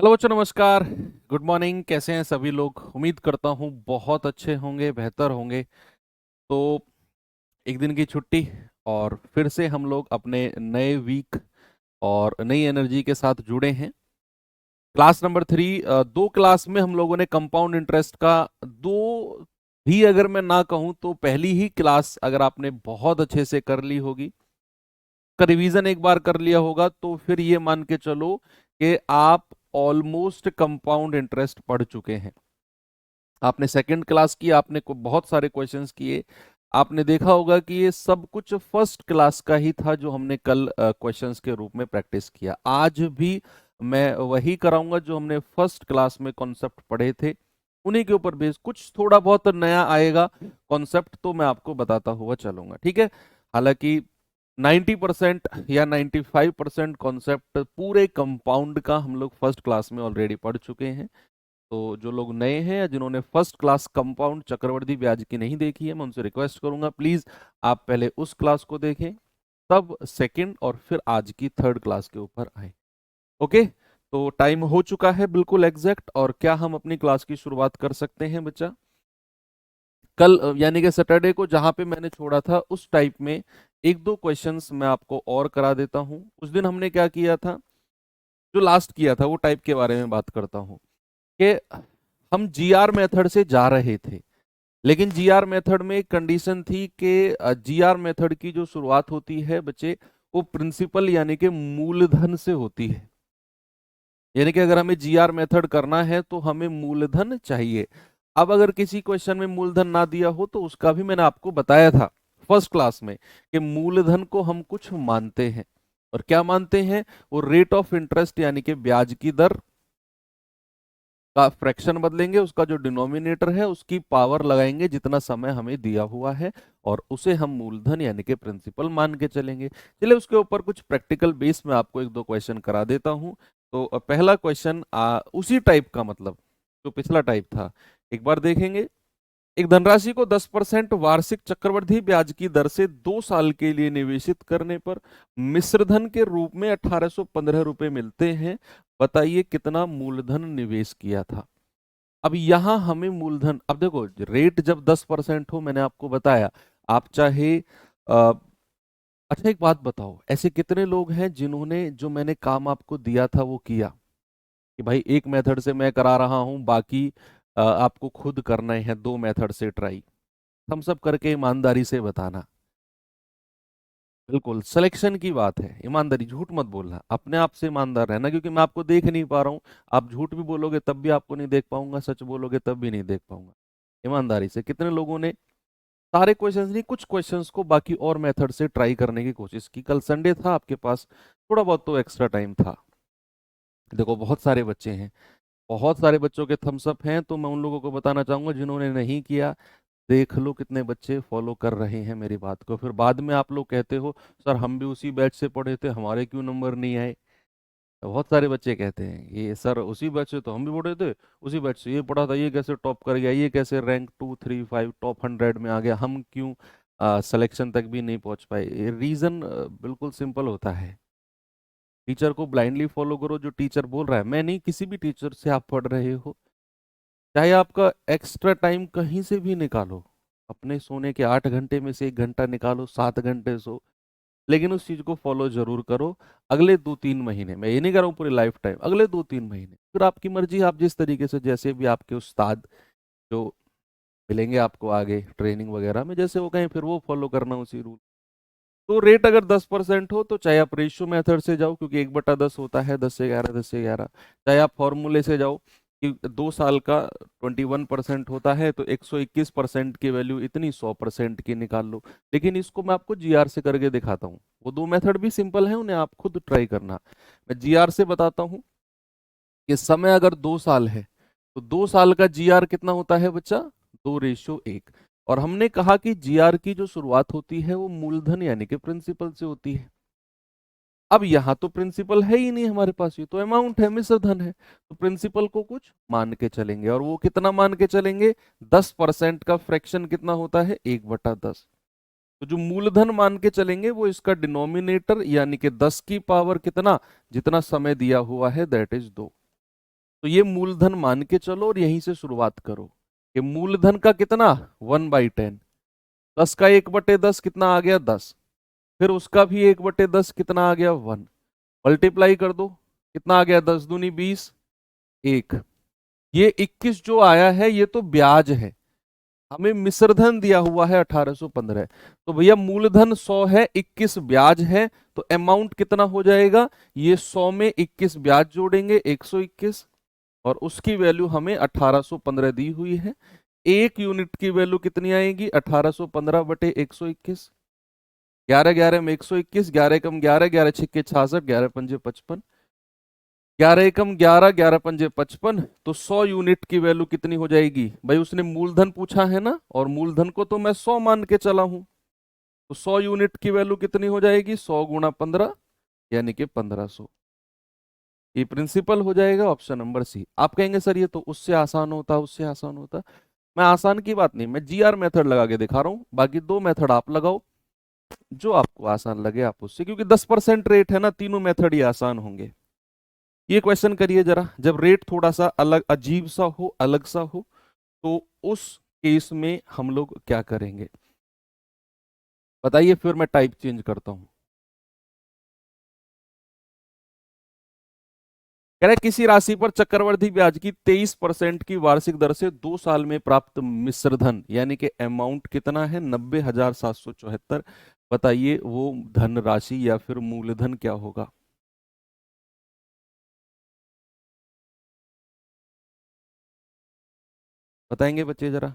Hello बच्चों, नमस्कार। Good morning. कैसे हैं सभी लोग? उम्मीद करता हूँ बहुत अच्छे होंगे, बेहतर होंगे। तो एक दिन की छुट्टी और फिर से हम लोग अपने नए वीक और नई एनर्जी के साथ जुड़े हैं। Class number 3। दो क्लास में हम लोगों ने कंपाउंड इंटरेस्ट का दो भी, अगर मैं ना कहूँ तो पहली ही क्लास अगर आपने बहुत अच्छे से कर ली होगी, का रिवीजन एक बार कर लिया होगा, तो फिर ये मान के चलो कि आप ऑलमोस्ट कंपाउंड इंटरेस्ट पढ़ चुके हैं। आपने सेकंड क्लास की, आपने बहुत सारे क्वेश्चंस किए। आपने देखा होगा कि ये सब कुछ फर्स्ट क्लास का ही था जो हमने कल क्वेश्चंस के रूप में प्रैक्टिस किया। आज भी मैं वही कराऊंगा जो हमने फर्स्ट क्लास में कॉन्सेप्ट पढ़े थे, उन्हीं के ऊपर बेस कुछ थोड़ा बहुत नया आएगा कॉन्सेप्ट, तो मैं आपको बताता हुआ चलूंगा, ठीक है। हालांकि 90% या 95% कॉन्सेप्ट पूरे कंपाउंड का हम लोग फर्स्ट क्लास में ऑलरेडी पढ़ चुके हैं। तो जो लोग नए हैं या जिन्होंने फर्स्ट क्लास कंपाउंड चक्रवर्ती ब्याज की नहीं देखी है, मैं उनसे रिक्वेस्ट करूंगा प्लीज आप पहले उस क्लास को देखें, तब सेकंड और फिर आज की थर्ड क्लास के ऊपर आए। ओके, तो टाइम हो चुका है बिल्कुल एग्जैक्ट, और क्या हम अपनी क्लास की शुरुआत कर सकते हैं बच्चा? कल यानी कि सैटरडे को जहां पे मैंने छोड़ा था उस टाइप में एक दो क्वेश्चंस मैं आपको और करा देता हूं। उस दिन हमने क्या किया था, जो लास्ट किया था वो टाइप के बारे में बात करता हूं कि हम जीआर मेथड से जा रहे थे, लेकिन जीआर मेथड में एक कंडीशन थी कि जीआर मेथड की जो शुरुआत होती है बच्चे, वो प्रिंसिपल यानी कि मूलधन से होती है। यानी कि अगर हमें जीआर मेथड करना है तो हमें मूलधन चाहिए। अब अगर किसी क्वेश्चन में मूलधन ना दिया हो तो उसका भी मैंने आपको बताया था फर्स्ट क्लास में कि मूलधन को हम कुछ मानते हैं। और क्या मानते हैं? वो रेट ऑफ इंटरेस्ट यानी कि ब्याज की दर का फ्रैक्शन बदलेंगे, उसका जो डिनोमिनेटर है उसकी पावर लगाएंगे जितना समय हमें दिया हुआ है, और उसे हम मूलधन यानी कि प्रिंसिपल मान के चलेंगे। चलिए उसके ऊपर कुछ प्रैक्टिकल बेस में आपको एक दो क्वेश्चन करा देता हूं। तो पहला क्वेश्चन उसी टाइप का, मतलब जो पिछला टाइप था, एक बार देखेंगे। एक धनराशि को 10% वार्षिक चक्रवृद्धि ब्याज की दर से 2 साल के लिए निवेशित करने पर मिश्रधन के रूप में 1815 रुपए मिलते हैं। बताइए कितना मूलधन निवेश किया था। अब यहां हमें मूलधन, अब देखो रेट जब 10% हो, मैंने आपको बताया, आप चाहे अ, अच्छा एक बात बताओ, ऐसे कितने लोग हैं जिन्होंने जो मैंने काम आपको दिया था वो किया? कि भाई एक मेथड से मैं करा रहा हूं, बाकी आपको खुद करना है दो मेथड से ट्राई। हम सब करके ईमानदारी से बताना। बिल्कुल सिलेक्शन की बात है, ईमानदारी, झूठ मत बोलना, अपने आप से ईमानदार रहना, क्योंकि मैं आपको देख नहीं पा रहा हूँ। आप झूठ भी बोलोगे तब भी आपको नहीं देख पाऊंगा, सच बोलोगे तब भी नहीं देख पाऊंगा। ईमानदारी से, कितने लोगों ने सारे क्वेश्चंस नहीं, कुछ क्वेश्चंस को बाकी और मेथड से ट्राई करने की कोशिश की? कल संडे था, आपके पास थोड़ा बहुत तो एक्स्ट्रा टाइम था। देखो बहुत सारे बच्चे हैं, बहुत सारे बच्चों के थम्स अप हैं, तो मैं उन लोगों को बताना चाहूंगा जिन्होंने नहीं किया, देख लो कितने बच्चे फॉलो कर रहे हैं मेरी बात को। फिर बाद में आप लोग कहते हो सर हम भी उसी बैच से पढ़े थे, हमारे क्यों नंबर नहीं आए? बहुत सारे बच्चे कहते हैं ये सर उसी बैच से तो हम भी पढ़े थे, उसी बैच से ये पढ़ा था, ये कैसे टॉप कर गया, ये कैसे रैंक 2 3 5 टॉप 100 में आ गया, हम क्यों सिलेक्शन तक भी नहीं पहुंच पाए? रीजन बिल्कुल सिंपल होता है। टीचर को ब्लाइंडली फॉलो करो, जो टीचर बोल रहा है। मैं नहीं, किसी भी टीचर से आप पढ़ रहे हो, चाहे आपका एक्स्ट्रा टाइम कहीं से भी निकालो, अपने सोने के 8 घंटे में से 1 घंटा निकालो, 7 घंटे सो, लेकिन उस चीज को फॉलो जरूर करो। अगले 2 3 महीने, मैं ये नहीं कर रहा हूँ पूरी लाइफ टाइम, अगले 2 3 महीने फिर आपकी मर्जी, आप जिस तरीके से, जैसे भी आपके उस्ताद जो मिलेंगे आपको आगे ट्रेनिंग वगैरह में, जैसे वो कहें फिर वो फॉलो करना उसी रूल। तो रेट अगर 10% हो तो चाहे आप रेशियो मेथड से जाओ, क्योंकि 1/10 होता है, 10 से 11, 10 से 11। चाहे आप फॉर्मूले से जाओ कि 2 साल का 21% होता है, तो 121% की वैल्यू इतनी, 100% की निकाल लो। लेकिन इसको मैं आपको जीआर से करके दिखाता हूँ, वो दो मेथड भी सिंपल है, उन्हें आप खुद ट्राई करना। मैं जीआर से बताता हूँ कि समय अगर 2 साल है तो 2 साल का जीआर कितना होता है बच्चा? 2:1। और हमने कहा कि जीआर की जो शुरुआत होती है वो मूलधन यानी कि प्रिंसिपल से होती है। अब यहां तो प्रिंसिपल है ही नहीं हमारे पास, ये तो अमाउंट है, मिश्र धन है, तो प्रिंसिपल को कुछ मान के चलेंगे। और वो कितना मान के चलेंगे? 10% का फ्रैक्शन कितना होता है? 1/10। तो जो मूलधन मान के चलेंगे वो इसका डिनोमिनेटर यानी कि 10 की पावर कितना, जितना समय दिया हुआ है, दैट इज 2। तो ये मूलधन मान के चलो और यहीं से शुरुआत करो कि मूलधन का कितना 1/10, 10 का 1/10 कितना आ गया 10, फिर उसका भी 1/10 कितना आ गया 1, मल्टीप्लाई कर दो कितना आ गया 10 दूनी 20, 1। ये 21 जो आया है ये तो ब्याज है, हमें मिश्रधन दिया हुआ है 1815, तो भैया मूलधन 100 है, 21 ब्याज है, तो अमाउंट कितना हो जाएगा, ये 100 में 21 ब्याज जोड़ेंगे 121, और उसकी वैल्यू हमें 1815 दी हुई है। एक यूनिट की वैल्यू कितनी आएगी 1815 बटे 121, 11 11 में 121, 11 कम 11, 11 छिक्के 66, 11 पंजे 55, 11 एकम 11, 11 पंजे 55, तो 100 यूनिट की वैल्यू कितनी हो जाएगी भाई, उसने मूलधन पूछा है ना, और मूलधन को तो मैं 100 मान के चला हूं, तो 100 यूनिट की वैल्यू कितनी हो जाएगी 100 गुणा 15 यानी कि 1500। ये प्रिंसिपल हो जाएगा ऑप्शन नंबर सी। आप कहेंगे सर ये तो उससे आसान होता, उससे आसान होता। मैं आसान की बात नहीं, मैं जीआर मेथड लगा के दिखा रहा हूं, बाकी दो मेथड आप लगाओ जो आपको आसान लगे आप उससे, क्योंकि 10% रेट है ना, तीनों मेथड ही आसान होंगे। ये क्वेश्चन करिए जरा, जब रेट थोड़ा सा अलग अजीब सा हो, अलग सा हो, तो उस केस में हम लोग क्या करेंगे बताइए, फिर मैं टाइप चेंज करता हूं। कह रहे किसी राशि पर चक्रवृद्धि ब्याज की 23% की वार्षिक दर से 2 साल में प्राप्त मिश्रधन यानी कि अमाउंट कितना है 90,774। बताइए वो धन राशि या फिर मूलधन क्या होगा। बताएंगे बच्चे जरा।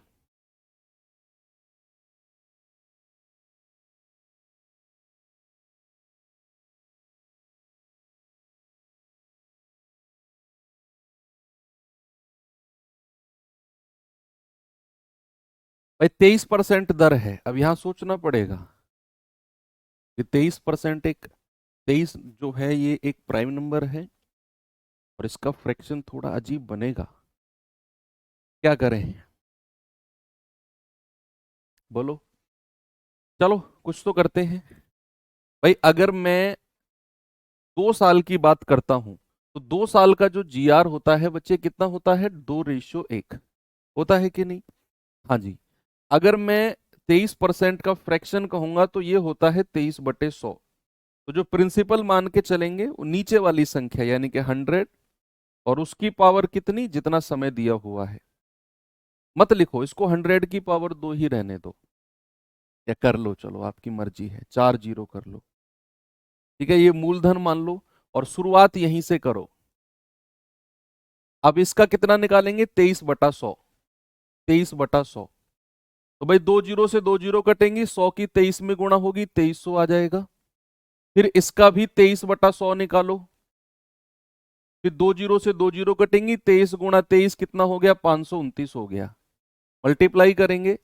भाई 23% दर है, अब यहां सोचना पड़ेगा कि 23% एक 23 जो है ये एक प्राइम नंबर है और इसका फ्रैक्शन थोड़ा अजीब बनेगा, क्या करें बोलो। चलो कुछ तो करते हैं। भाई अगर मैं 2 साल की बात करता हूं तो 2 साल का जो जीआर होता है बच्चे कितना होता है 2:1 होता है कि नहीं। हाँ जी। अगर मैं 23% का फ्रैक्शन कहूंगा तो ये होता है 23/100। तो जो प्रिंसिपल मान के चलेंगे वो नीचे वाली संख्या यानी कि 100, और उसकी पावर कितनी जितना समय दिया हुआ है। मत लिखो इसको 100 की पावर 2 ही रहने दो, या कर लो चलो आपकी मर्जी है, 4 जीरो कर लो। ठीक है, ये मूलधन मान लो और शुरुआत यहीं से करो। अब इसका कितना निकालेंगे 23/100, 23/100। तो भाई 2 जीरो से 2 जीरो कटेंगी, 100 की 23 में गुणा होगी 2300 आ जाएगा। फिर इसका भी 23/100 निकालो, फिर 2 जीरो से 2 जीरो कटेंगी, 23 गुणा 23 कितना हो गया 529 हो गया। मल्टीप्लाई करेंगे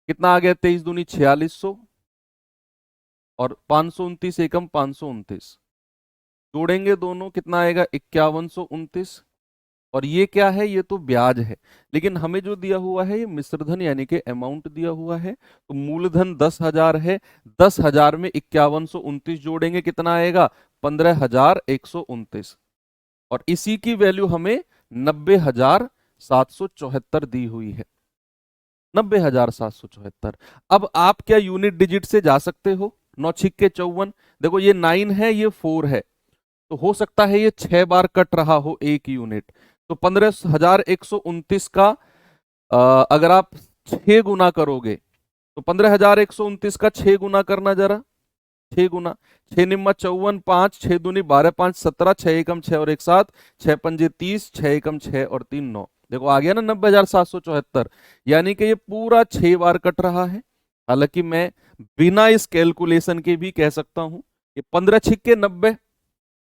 कितना आ गया 23 दूनी 4600, और 529 एकम 529, जोड़ेंगे दोनों कितना आएगा 5129। और ये क्या है, ये तो ब्याज है, लेकिन हमें जो दिया हुआ है ये मिश्रधन यानी कि अमाउंट दिया हुआ है, तो मूलधन 10,000 है, 10,000 में 5129 जोड़ेंगे कितना आएगा 15,129, और इसी की वैल्यू हमें 90,774 दी हुई है, 90,774। अब आप क्या यूनिट डिजिट से जा सकते हो, 9 छिक्के 54, देखो ये 9 है ये 4 है, तो हो सकता है ये 6 बार कट रहा हो एक यूनिट, तो 15,129 का अगर आप 6 गुना करोगे तो 15,129 का 6 गुना करना जरा, 6 गुना, 6 निम्मा 54, 5 6 दूनी 12, 5 17, 6 एकम 6 और 1 7, 6 पंजे 30, 6 एकम 6 और 3 9। देखो आ गया ना 90,774, यानी कि ये पूरा 6 बार कट रहा है। हालांकि मैं बिना इस कैलकुलेशन के भी कह सकता हूं कि 15 छिक्के 90,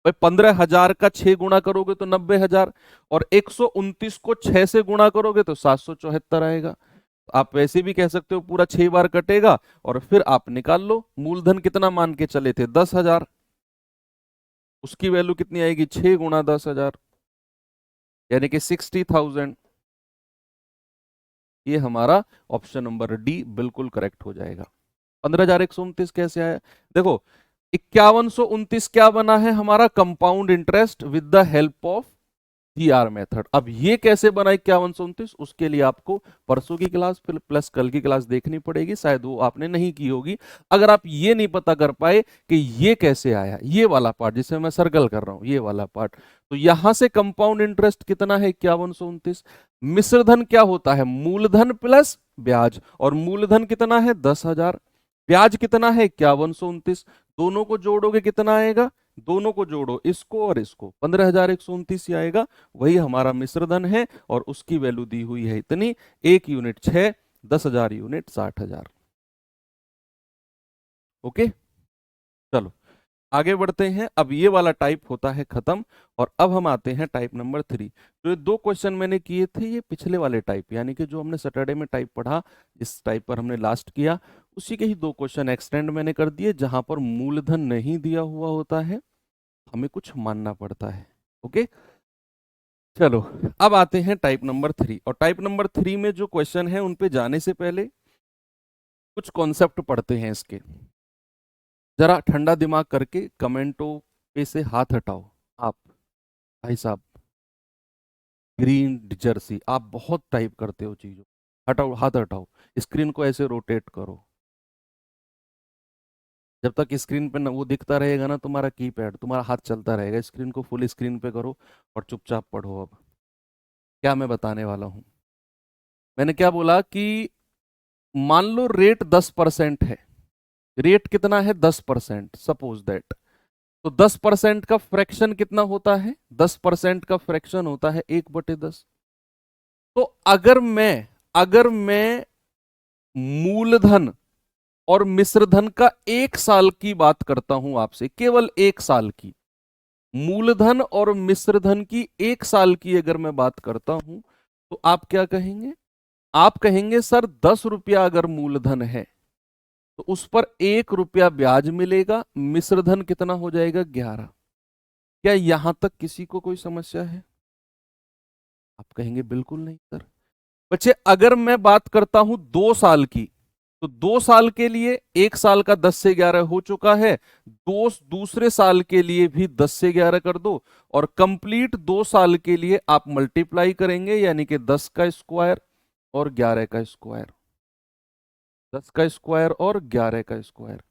भाई 15,000 का 6 गुना करोगे तो 90,000, और 129 को 6 से गुणा करोगे तो 774 आएगा। आप वैसे भी कह सकते हो पूरा 6 बार कटेगा, और फिर आप निकाल लो मूलधन कितना मान के चले थे 10,000, उसकी वैल्यू कितनी आएगी 6 गुणा 10,000 यानी कि 60,000। ये हमारा ऑप्शन नंबर डी बिल्कुल करेक्ट हो जाएगा। 15,129 कैसे आया, देखो 5129 क्या बना है हमारा compound interest with the help of CR method. अब ये कैसे बना 5129, उसके लिए आपको परसों की क्लास प्लस कल की क्लास देखनी पड़ेगी, शायद वो आपने नहीं की होगी। अगर आप ये नहीं पता कर पाए कि ये कैसे आया, ये वाला पार्ट जिसे मैं सर्कल कर रहा हूं, ये वाला पार्ट, तो यहां से कंपाउंड इंटरेस्ट कितना है 5129। मिश्रधन क्या होता है, मूलधन प्लस ब्याज, और मूलधन कितना है 10,000, ब्याज कितना है 5129, दोनों को जोड़ोगे कितना आएगा, दोनों को जोड़ो इसको और इसको, 15,129 ही आएगा। वही हमारा मिश्रधन है और उसकी वैल्यू दी हुई है इतनी, 1 यूनिट 6, 10,000 यूनिट 60,000। ओके, चलो आगे बढ़ते हैं। अब ये वाला टाइप होता है खत्म, और अब हम आते हैं टाइप नंबर 3। तो ये 2 क्वेश्चन मैंने किए थे, ये पिछले वाले टाइप, यानी कि जो हमने सैटरडे में टाइप पढ़ा, इस टाइप पर हमने लास्ट किया, उसी के ही 2 क्वेश्चन एक्सटेंड मैंने कर दिए, जहां पर मूलधन नहीं दिया हुआ होता है, हमें कुछ मानना पड़ता है। ओके, चलो अब आते हैं टाइप नंबर 3। और टाइप नंबर 3 में जो क्वेश्चन है उन पे जाने से पहले कुछ कॉन्सेप्ट पढ़ते हैं इसके। जरा ठंडा दिमाग करके कमेंटों पे से हाथ हटाओ। आप भाई साहब, ग्रीन जर्सी, आप बहुत टाइप करते हो चीजों, हटाओ हाथ हटाओ, स्क्रीन को ऐसे रोटेट करो। जब तक स्क्रीन पे वो दिखता रहेगा ना तुम्हारा कीपैड, तुम्हारा हाथ चलता रहेगा। स्क्रीन को फुल स्क्रीन पे करो और चुपचाप पढ़ो। अब क्या मैं बताने वाला हूं, मैंने क्या बोला कि मान लो रेट 10% है, रेट कितना है 10%, सपोज दैट, तो 10% का फ्रैक्शन कितना होता है, 10% का फ्रैक्शन होता है 1/10। तो अगर मैं मूलधन और मिश्रधन का 1 साल की बात करता हूं आपसे, केवल 1 साल की, मूलधन और मिश्रधन की 1 साल की अगर मैं बात करता हूं, तो आप क्या कहेंगे, आप कहेंगे सर 10 रुपया अगर मूलधन है तो उस पर 1 रुपया ब्याज मिलेगा, मिश्रधन कितना हो जाएगा 11। क्या यहां तक किसी को कोई समस्या है? आप कहेंगे बिल्कुल नहीं सर। बच्चे अगर मैं बात करता हूं 2 साल की, तो 2 साल के लिए 1 साल का 10 से 11 हो चुका है, दूसरे साल के लिए भी 10 से 11 कर दो, और कंप्लीट 2 साल के लिए आप मल्टीप्लाई करेंगे, यानी कि 10 का स्क्वायर और 11 का स्क्वायर, 10 का स्क्वायर और 11 का स्क्वायर।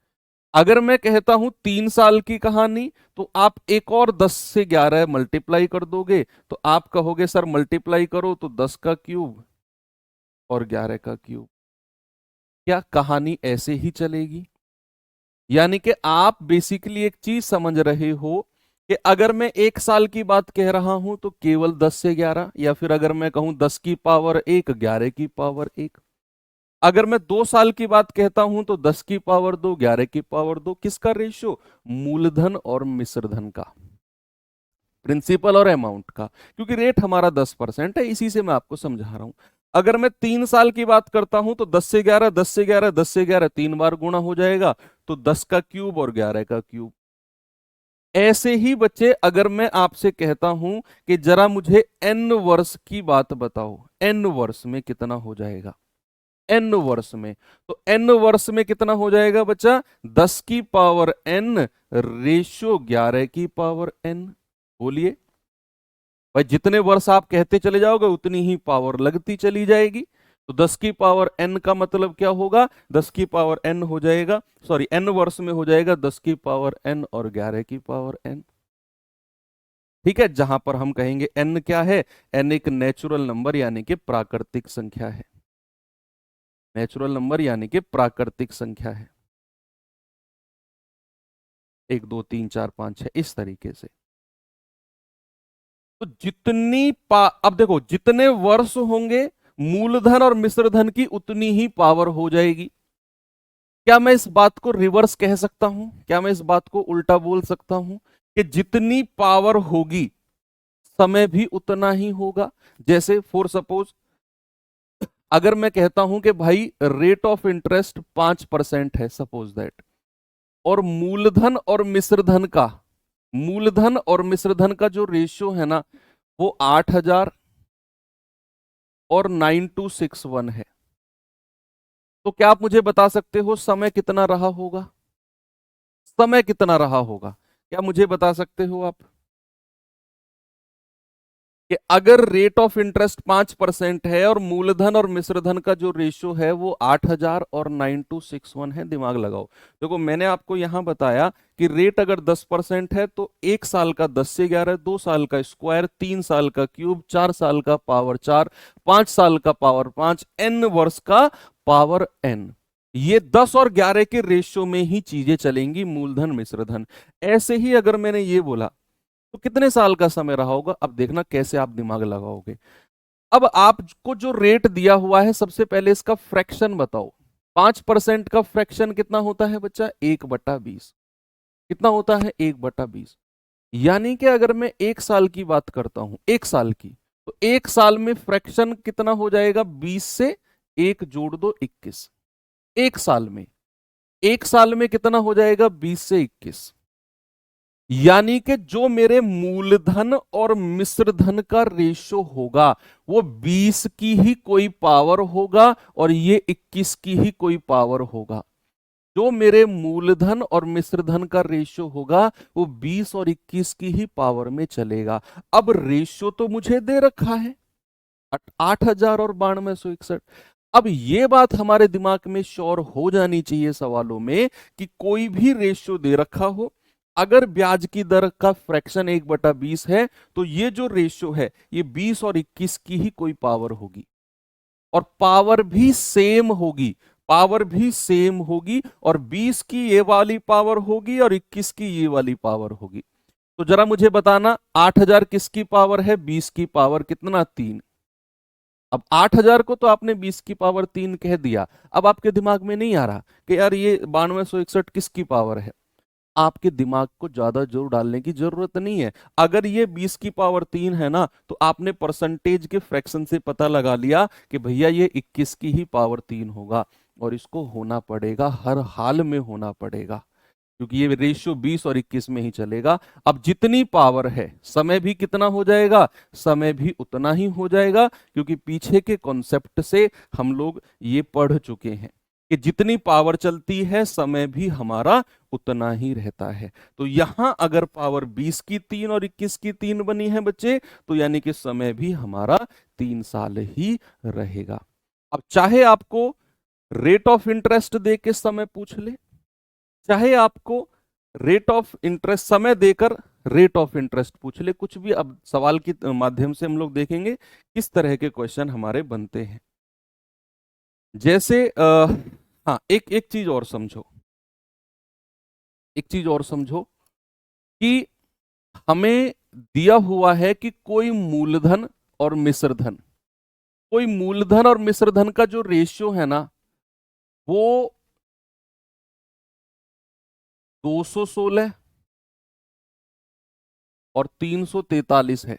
अगर मैं कहता हूं 3 साल की कहानी, तो आप एक और 10 से 11 मल्टीप्लाई कर दोगे, तो आप कहोगे सर मल्टीप्लाई करो तो 10 का क्यूब और 11 का क्यूब। क्या कहानी ऐसे ही चलेगी? यानी कि आप बेसिकली एक चीज समझ रहे हो कि अगर मैं 1 साल की बात कह रहा हूं तो केवल 10 से 11, या फिर अगर मैं कहूं 10 की पावर 1, 11 की पावर 1। अगर मैं 2 साल की बात कहता हूं तो 10 की पावर 2, 11 की पावर 2। किसका रेशियो? मूलधन और मिश्रधन का, प्रिंसिपल और अमाउंट का, क्योंकि रेट हमारा 10% है, इसी से मैं आपको समझा रहा हूं। अगर मैं 3 साल की बात करता हूं तो 10 से 11, 10 से 11, 10 से 11 3 बार गुणा हो जाएगा, तो 10 का क्यूब और 11 का क्यूब। ऐसे ही बच्चे अगर मैं आपसे कहता हूं कि जरा मुझे n वर्ष की बात बताओ, n वर्ष में कितना हो जाएगा, n वर्ष में, तो n वर्ष में कितना हो जाएगा बच्चा, 10 की पावर n रेशियो 11 की पावर n। बोलिए भाई, जितने वर्ष आप कहते चले जाओगे उतनी ही पावर लगती चली जाएगी। तो 10 की पावर n का मतलब क्या होगा, 10 की पावर n हो जाएगा, सॉरी n वर्ष में हो जाएगा 10 की पावर n और 11 की पावर n। ठीक है, जहां पर हम कहेंगे n क्या है, n एक नेचुरल नंबर यानी कि प्राकृतिक संख्या है, नेचुरल नंबर यानी कि प्राकृतिक संख्या है, 1 2 3 4 5 6 इस तरीके से। तो अब देखो, जितने वर्ष होंगे मूलधन और मिश्रधन की उतनी ही पावर हो जाएगी। क्या मैं इस बात को रिवर्स कह सकता हूं, क्या मैं इस बात को उल्टा बोल सकता हूं कि जितनी पावर होगी समय भी उतना ही होगा? जैसे फॉर सपोज अगर मैं कहता हूं कि भाई रेट ऑफ इंटरेस्ट 5% है, सपोज दैट, और मूलधन और मिश्रधन का जो रेशियो है ना, वो 8,000 और 9261 है, तो क्या आप मुझे बता सकते हो समय कितना रहा होगा? समय कितना रहा होगा, क्या मुझे बता सकते हो आप? कि अगर रेट ऑफ इंटरेस्ट 5% है और मूलधन और मिश्रधन का जो रेशियो है वो 8000 और 9261 है, दिमाग लगाओ। देखो मैंने आपको यहां बताया कि रेट अगर 10% है तो 1 साल का 10 से 11, 2 साल का स्क्वायर, 3 साल का क्यूब, 4 साल का पावर 4, 5 साल का पावर 5, n वर्ष का पावर n। ये 10 और 11 के रेशियो में ही चीजें चलेंगी, मूलधन मिश्रधन। ऐसे ही अगर मैंने ये बोला तो कितने साल का समय रहा होगा, अब देखना कैसे आप दिमाग लगाओगे। अब आपको जो रेट दिया हुआ है, सबसे पहले इसका फ्रैक्शन बताओ। 5% का फ्रैक्शन कितना होता है बच्चा? 1/20। कितना होता है? 1/20। यानी कि अगर मैं 1 साल की बात करता हूं, 1 साल की, तो 1 साल में फ्रैक्शन कितना हो जाएगा? 20 से 1 जोड़ दो 21। 1 साल में, 1 साल में कितना हो जाएगा? 20 से 21। यानी कि जो मेरे मूलधन और मिश्रधन का रेशो होगा वो 20 की ही कोई पावर होगा और ये 21 की ही कोई पावर होगा। जो मेरे मूलधन और मिश्रधन का रेशो होगा वो 20 और 21 की ही पावर में चलेगा। अब रेशो तो मुझे दे रखा है 8000 और 9261। अब ये बात हमारे दिमाग में श्योर हो जानी चाहिए सवालों में कि कोई भी रेशियो दे रखा हो, अगर ब्याज की दर का फ्रैक्शन 1/20 है तो ये जो रेशियो है ये 20 और 21 की ही कोई पावर होगी, और पावर भी सेम होगी। पावर भी सेम होगी, और 20 की ये वाली पावर होगी और 21 की ये वाली पावर होगी। तो जरा मुझे बताना 8000 किसकी पावर है? 20 की पावर कितना? 3। अब 8000 को तो आपने 20 की पावर 3 कह दिया, अब आपके दिमाग में नहीं आ रहा कि यार ये 9261 किसकी पावर है। आपके दिमाग को ज्यादा जोर डालने की जरूरत नहीं है। अगर ये 20 की पावर 3 है ना, तो आपने परसेंटेज के फ्रैक्शन से पता लगा लिया कि भैया ये 21 की ही पावर 3 होगा, और इसको होना पड़ेगा, हर हाल में होना पड़ेगा, क्योंकि ये रेशियो 20 और 21 में ही चलेगा। अब जितनी पावर है समय भी कितना हो जाएगा? समय भी उतना ही हो जाएगा, क्योंकि पीछे के कॉन्सेप्ट से हम लोग ये पढ़ चुके हैं कि जितनी पावर चलती है समय भी हमारा उतना ही रहता है। तो यहां अगर पावर 20 की 3 और 21 की 3 बनी है बच्चे, तो यानी कि समय भी हमारा 3 साल ही रहेगा। अब चाहे आपको रेट ऑफ इंटरेस्ट दे के समय पूछ ले, चाहे आपको रेट ऑफ इंटरेस्ट समय देकर रेट ऑफ इंटरेस्ट पूछ ले, कुछ भी। अब सवाल के माध्यम से हम लोग देखेंगे किस तरह के क्वेश्चन हमारे बनते हैं। जैसे हाँ, एक एक चीज और समझो, एक चीज और समझो कि हमें दिया हुआ है कि कोई मूलधन और मिश्रधन, कोई मूलधन और मिश्रधन का जो रेशियो है ना वो 216 और 343 है।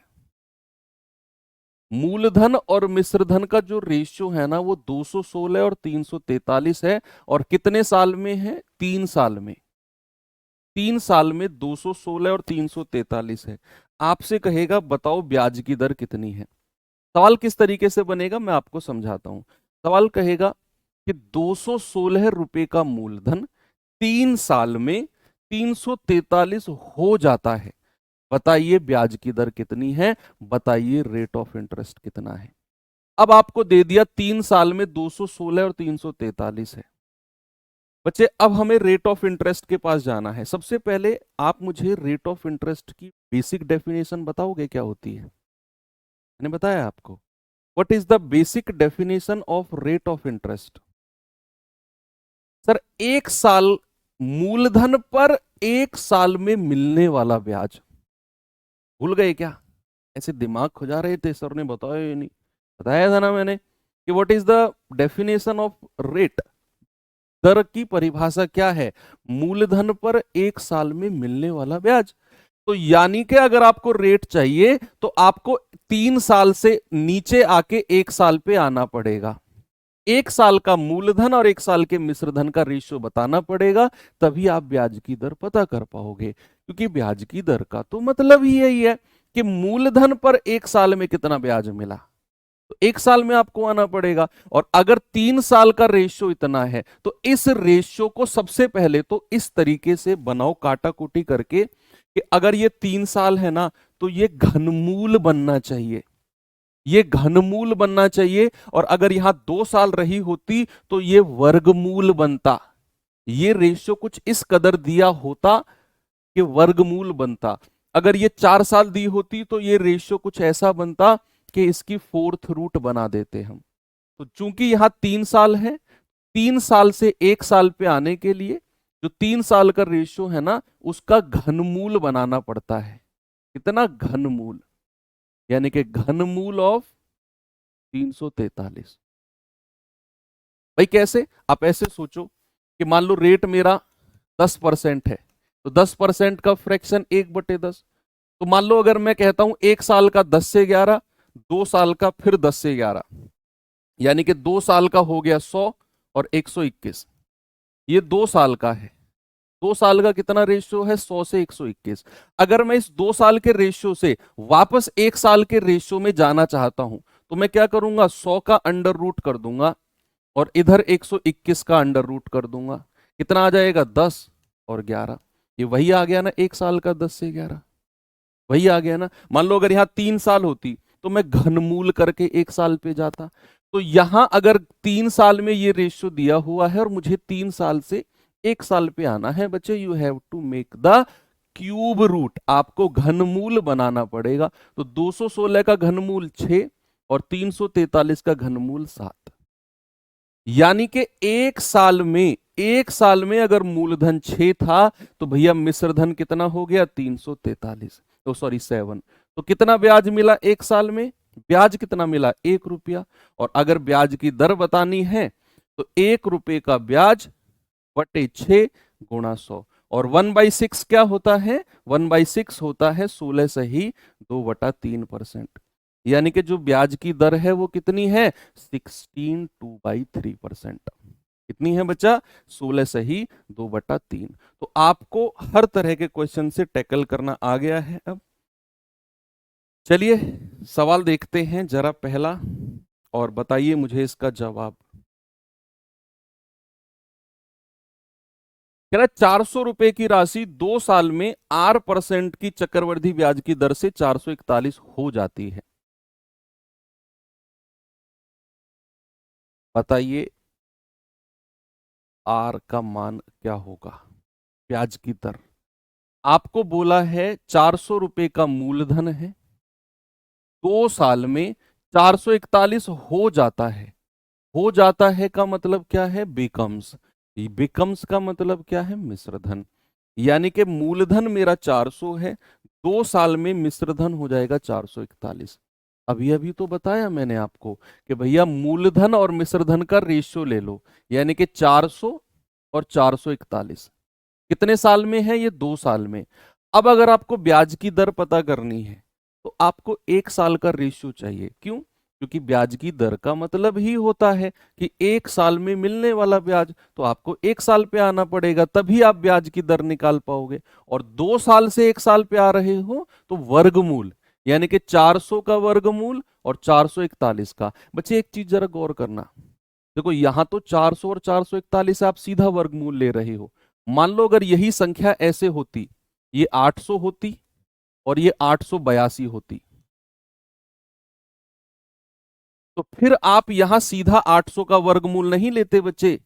मूलधन और मिश्रधन का जो रेशियो है ना वो 216 और 343 है, और कितने साल में है? 3 साल में। 3 साल में 216 और 343 है। आपसे कहेगा बताओ ब्याज की दर कितनी है। सवाल किस तरीके से बनेगा मैं आपको समझाता हूं। सवाल कहेगा कि 216 रुपए का मूलधन 3 साल में 343 हो जाता है, बताइए ब्याज की दर कितनी है, बताइए रेट ऑफ इंटरेस्ट कितना है। अब आपको दे दिया 3 साल में 216 और 343 है। बच्चे अब हमें रेट ऑफ इंटरेस्ट के पास जाना है। सबसे पहले आप मुझे रेट ऑफ इंटरेस्ट की बेसिक डेफिनेशन बताओगे क्या होती है? मैंने बताया आपको, what is the basic definition of rate of interest. Sir 1 साल मूलधन पर 1 साल में मिलने वाला ब्याज। भूल गए क्या? ऐसे दिमाग खुजा रहे थे, सर ने बताया ही नहीं। बताया था ना मैंने कि what is the definition of rate. दर की परिभाषा क्या है? मूलधन पर 1 साल में मिलने वाला ब्याज। तो यानी कि अगर आपको रेट चाहिए तो आपको 3 साल से नीचे आके 1 साल पे आना पड़ेगा। 1 साल का मूलधन और 1 साल के मिश्रधन का रेशियो बताना पड़ेगा, तभी आप ब्याज की दर पता कर पाओगे। क्योंकि ब्याज की दर का तो मतलब ही यही है कि मूलधन पर 1 साल में कितना ब्याज मिला, तो 1 साल में आपको आना पड़ेगा। और अगर 3 साल का रेशियो इतना है तो इस रेशियो को सबसे पहले तो इस तरीके से बनाओ काटा कुटी करके कि अगर ये 3 साल है ना तो ये घनमूल बनना चाहिए, ये घनमूल बनना चाहिए। और अगर यहां 2 साल रही होती तो ये वर्गमूल बनता, ये रेशियो कुछ इस कदर दिया होता कि वर्गमूल बनता। अगर ये 4 साल दी होती तो ये रेशियो कुछ ऐसा बनता कि इसकी फोर्थ रूट बना देते हम। तो चूंकि यहां 3 साल है, 3 साल से 1 साल पे आने के लिए जो 3 साल का रेशियो है ना, उसका घनमूल बनाना पड़ता है। कितना घनमूल, यानी कि घनमूल ऑफ 343। भाई कैसे, आप ऐसे सोचो कि मान लो रेट मेरा 10% है, तो 10% का फ्रैक्शन 1/10। तो मान लो अगर मैं कहता हूं 1 साल का 10 से 11, 2 साल का फिर 10 से 11, यानी कि 2 साल का हो गया 100 और 121। ये 2 साल का है, 2 साल का कितना रेशियो है, 100 से 121। अगर मैं इस 2 साल के रेशियो से वापस 1 साल के रेशियो में जाना चाहता हूं तो मैं क्या करूंगा, 100 का अंडर रूट कर दूंगा और इधर 121 का अंडर रूट कर दूंगा। कितना आ जाएगा, 10 और 11। ये वही आ गया ना 1 साल का 10 से 11, वही आ गया ना। मान लो अगर यहाँ 3 साल होती तो मैं घनमूल करके 1 साल पे जाता। तो यहां अगर 3 साल में ये रेशियो दिया हुआ है और मुझे 3 साल से 1 साल पे आना है बच्चे, you have to make the cube root, आपको घनमूल बनाना पड़ेगा। तो 216 का घनमूल 6 और 343 का घनमूल 7। यानी कि 1 साल में, 1 साल में अगर मूलधन 6 था तो भैया मिश्रधन कितना हो गया, 343, तो सॉरी 7। तो कितना ब्याज मिला 1 साल में, ब्याज कितना मिला, 1 रुपया। और अगर ब्याज की दर बतानी है तो 1 रुपये का ब्याज बटे 6 गुणा 100। और 1/6 क्या होता है, 1/6 होता है 16 सही 2/3%। यानी कि जो ब्याज की दर है वो कितनी है, 16/2/3%। कितनी है बच्चा, 16 सही 2/3। तो आपको हर तरह के क्वेश्चन से टैकल करना आ गया है। अब चलिए सवाल देखते हैं जरा पहला, और बताइए मुझे इसका जवाब। कह रहा है 400 रुपए की राशि 2 साल में 8% की चक्रवृद्धि ब्याज की दर से 441 हो जाती है। बताइए आर का मान क्या होगा, ब्याज की दर। आपको बोला है 400 रुपए का मूलधन है, 2 साल में 441 हो जाता है। हो जाता है का मतलब क्या है, बिकम्स। बिकम्स का मतलब क्या है, मिश्रधन। यानी कि मूलधन मेरा 400 है, 2 साल में मिश्रधन हो जाएगा 441। अभी अभी तो बताया मैंने आपको कि भैया मूलधन और मिश्रधन का रेशियो ले लो, यानी कि 400 और 441 कितने साल में है, ये 2 साल में। अब अगर आपको ब्याज की दर पता करनी है तो आपको 1 साल का रेशियो चाहिए। क्यों, क्योंकि ब्याज की दर का मतलब ही होता है कि 1 साल में मिलने वाला ब्याज, तो आपको 1 साल पे आना पड़ेगा तभी आप ब्याज की दर निकाल पाओगे। और 2 साल से 1 साल पे आ रहे हो तो वर्गमूल, यानी कि 400 का वर्गमूल और 441 का। बच्चे एक चीज जरा गौर करना, देखो यहां तो 400 और 441 आप सीधा वर्गमूल ले रहे हो। मान लो अगर यही संख्या ऐसे होती, ये 800 होती और ये 882 होती, तो फिर आप यहां सीधा 800 का वर्गमूल नहीं लेते बच्चे।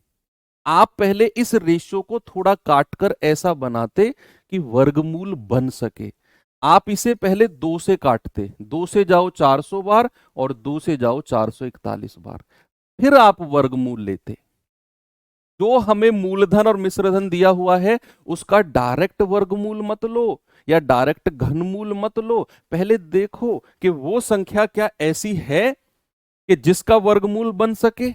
आप पहले इस रेशियो को थोड़ा काटकर ऐसा बनाते कि वर्गमूल बन सके। आप इसे पहले 2 से काटते, 2 से जाओ 400 बार और 2 से जाओ 441 बार, फिर आप वर्गमूल लेते। जो हमें मूलधन और मिश्रधन दिया हुआ है उसका डायरेक्ट वर्गमूल मत लो या डायरेक्ट घनमूल मत लो, पहले देखो कि वो संख्या क्या ऐसी है कि जिसका वर्गमूल बन सके,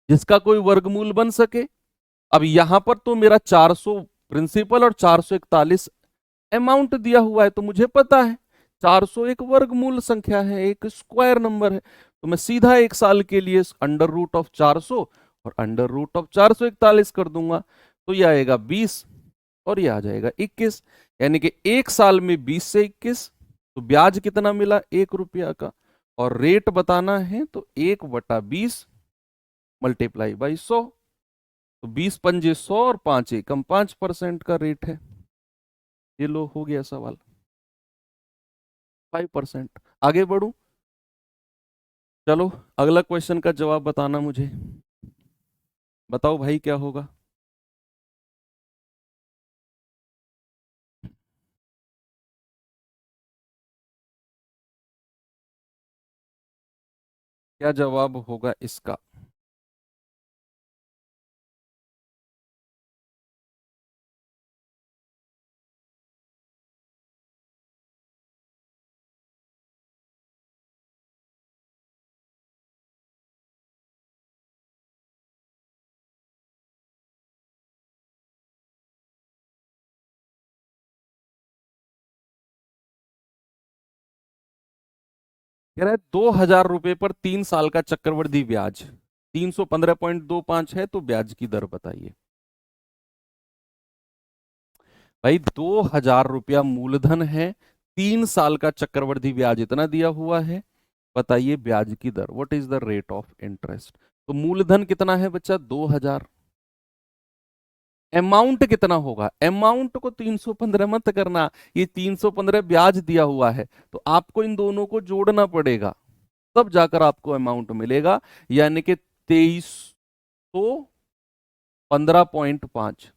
जिसका कोई वर्गमूल बन सके। अब यहां पर तो मेरा 400 प्रिंसिपल और 441 अमाउंट दिया हुआ है, तो मुझे पता है 400 एक वर्गमूल संख्या है, एक स्क्वायर नंबर है। तो मैं सीधा 1 साल के लिए अंडर रूट ऑफ 400 और अंडर रूट ऑफ 441 कर दूंगा। तो ये आएगा 20 और ये आ जाएगा 21, यानी कि 1 साल में 20 से 21। तो ब्याज कितना मिला, 1 रुपया का। और रेट बताना है तो 1/20 मल्टीप्लाई बाई 100। तो 20 पंजे 100 और 5 एकम 5% का रेट है। ये लो हो गया सवाल। 5%। आगे बढ़ू, चलो अगला क्वेश्चन का जवाब बताना मुझे। बताओ भाई क्या होगा। क्या जवाब होगा इसका। कह रहा है 2,000 रुपए पर 3 साल का चक्रवृद्धि ब्याज 315.25 है, तो ब्याज की दर बताइए। भाई 2,000 रुपया मूलधन है, 3 साल का चक्रवृद्धि ब्याज इतना दिया हुआ है, बताइए ब्याज की दर, what is the rate of interest. तो मूलधन कितना है बच्चा 2,000, अमाउंट कितना होगा, अमाउंट को 315 मत करना, ये 315 ब्याज दिया हुआ है, तो आपको इन दोनों को जोड़ना पड़ेगा, तब जाकर आपको अमाउंट मिलेगा, यानी कि 2315.5,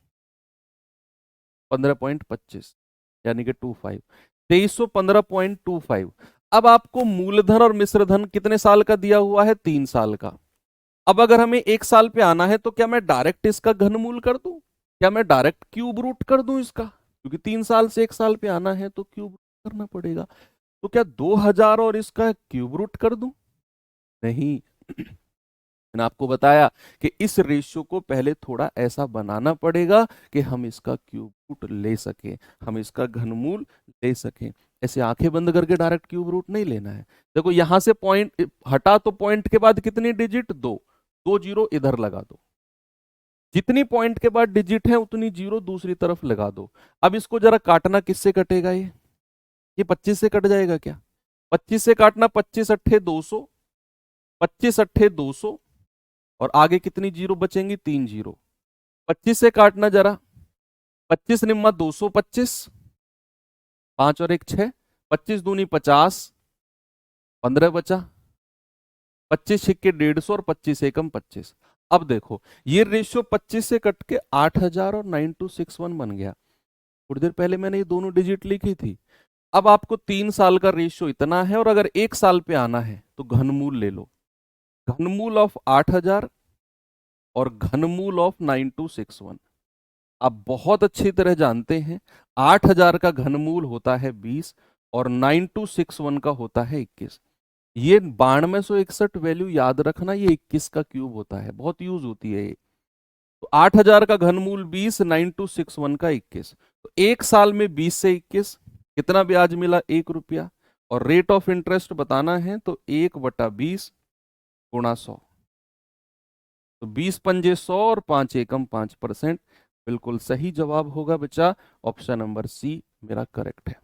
15.25, यानी कि 25, 2315.25। अब आपको मूलधन और मिश्रधन कितने साल का दिया हुआ है, 3 साल का। अब अगर हमें 1 साल पे आना है तो क्या मैं डायरेक्ट इसका घनमूल कर दूं, क्या मैं डायरेक्ट क्यूब रूट कर दूं इसका, क्योंकि 3 साल से 1 साल पे आना है तो क्यूब रूट करना पड़ेगा। तो क्या 2,000 और इसका क्यूब रूट कर दूं, नहीं। मैंने आपको बताया कि इस रेशियो को पहले थोड़ा ऐसा बनाना पड़ेगा कि हम इसका क्यूब रूट ले सकें, हम इसका घनमूल ले सकें। ऐसे आंखें बंद करके डायरेक्ट क्यूब रूट नहीं लेना है। देखो यहां से पॉइंट हटा, तो पॉइंट के बाद कितनी डिजिट, दो, दो जीरो इधर लगा दो, जितनी पॉइंट के बाद डिजिट है उतनी जीरो दूसरी तरफ लगा दो। अब इसको जरा काटना, किससे कटेगा ये 25 से कट जाएगा क्या, 25 से काटना, 25 अट्ठे 200, 25 अट्ठे 200, और आगे कितनी जीरो बचेंगी, 3 जीरो। 25 से काटना जरा, 25 निम्मा 225, 5 और 1 6, 25 दूनी 50, 15 बचा, 25 छिक्के 150 और 25 एकम 25। अब देखो ये रेशियो 25 से कट के 8,000 और 9261 बन गया। थोड़ी देर पहले मैंने ये दोनों डिजिट लिखी थी। अब आपको 3 साल का रेशियो इतना है, और अगर 1 साल पे आना है तो घनमूल ले लो, घनमूल ऑफ 8,000 और घनमूल ऑफ 9261। आप बहुत अच्छी तरह जानते हैं 8,000 का घनमूल होता है 20 और 9261 का होता है 21। ये 9261 वैल्यू याद रखना, ये 21 का क्यूब होता है, बहुत यूज होती है ये। तो 8,000 का घनमूल 20, 9261 का 21, तो 1 साल में 20 से 21 कितना ब्याज मिला, 1 रुपया। और रेट ऑफ इंटरेस्ट बताना है तो 1/20 गुणा 100, तो 20 पंजे 100 और 5 एकम 5%। बिल्कुल सही जवाब होगा बच्चा, ऑप्शन नंबर सी मेरा करेक्ट है।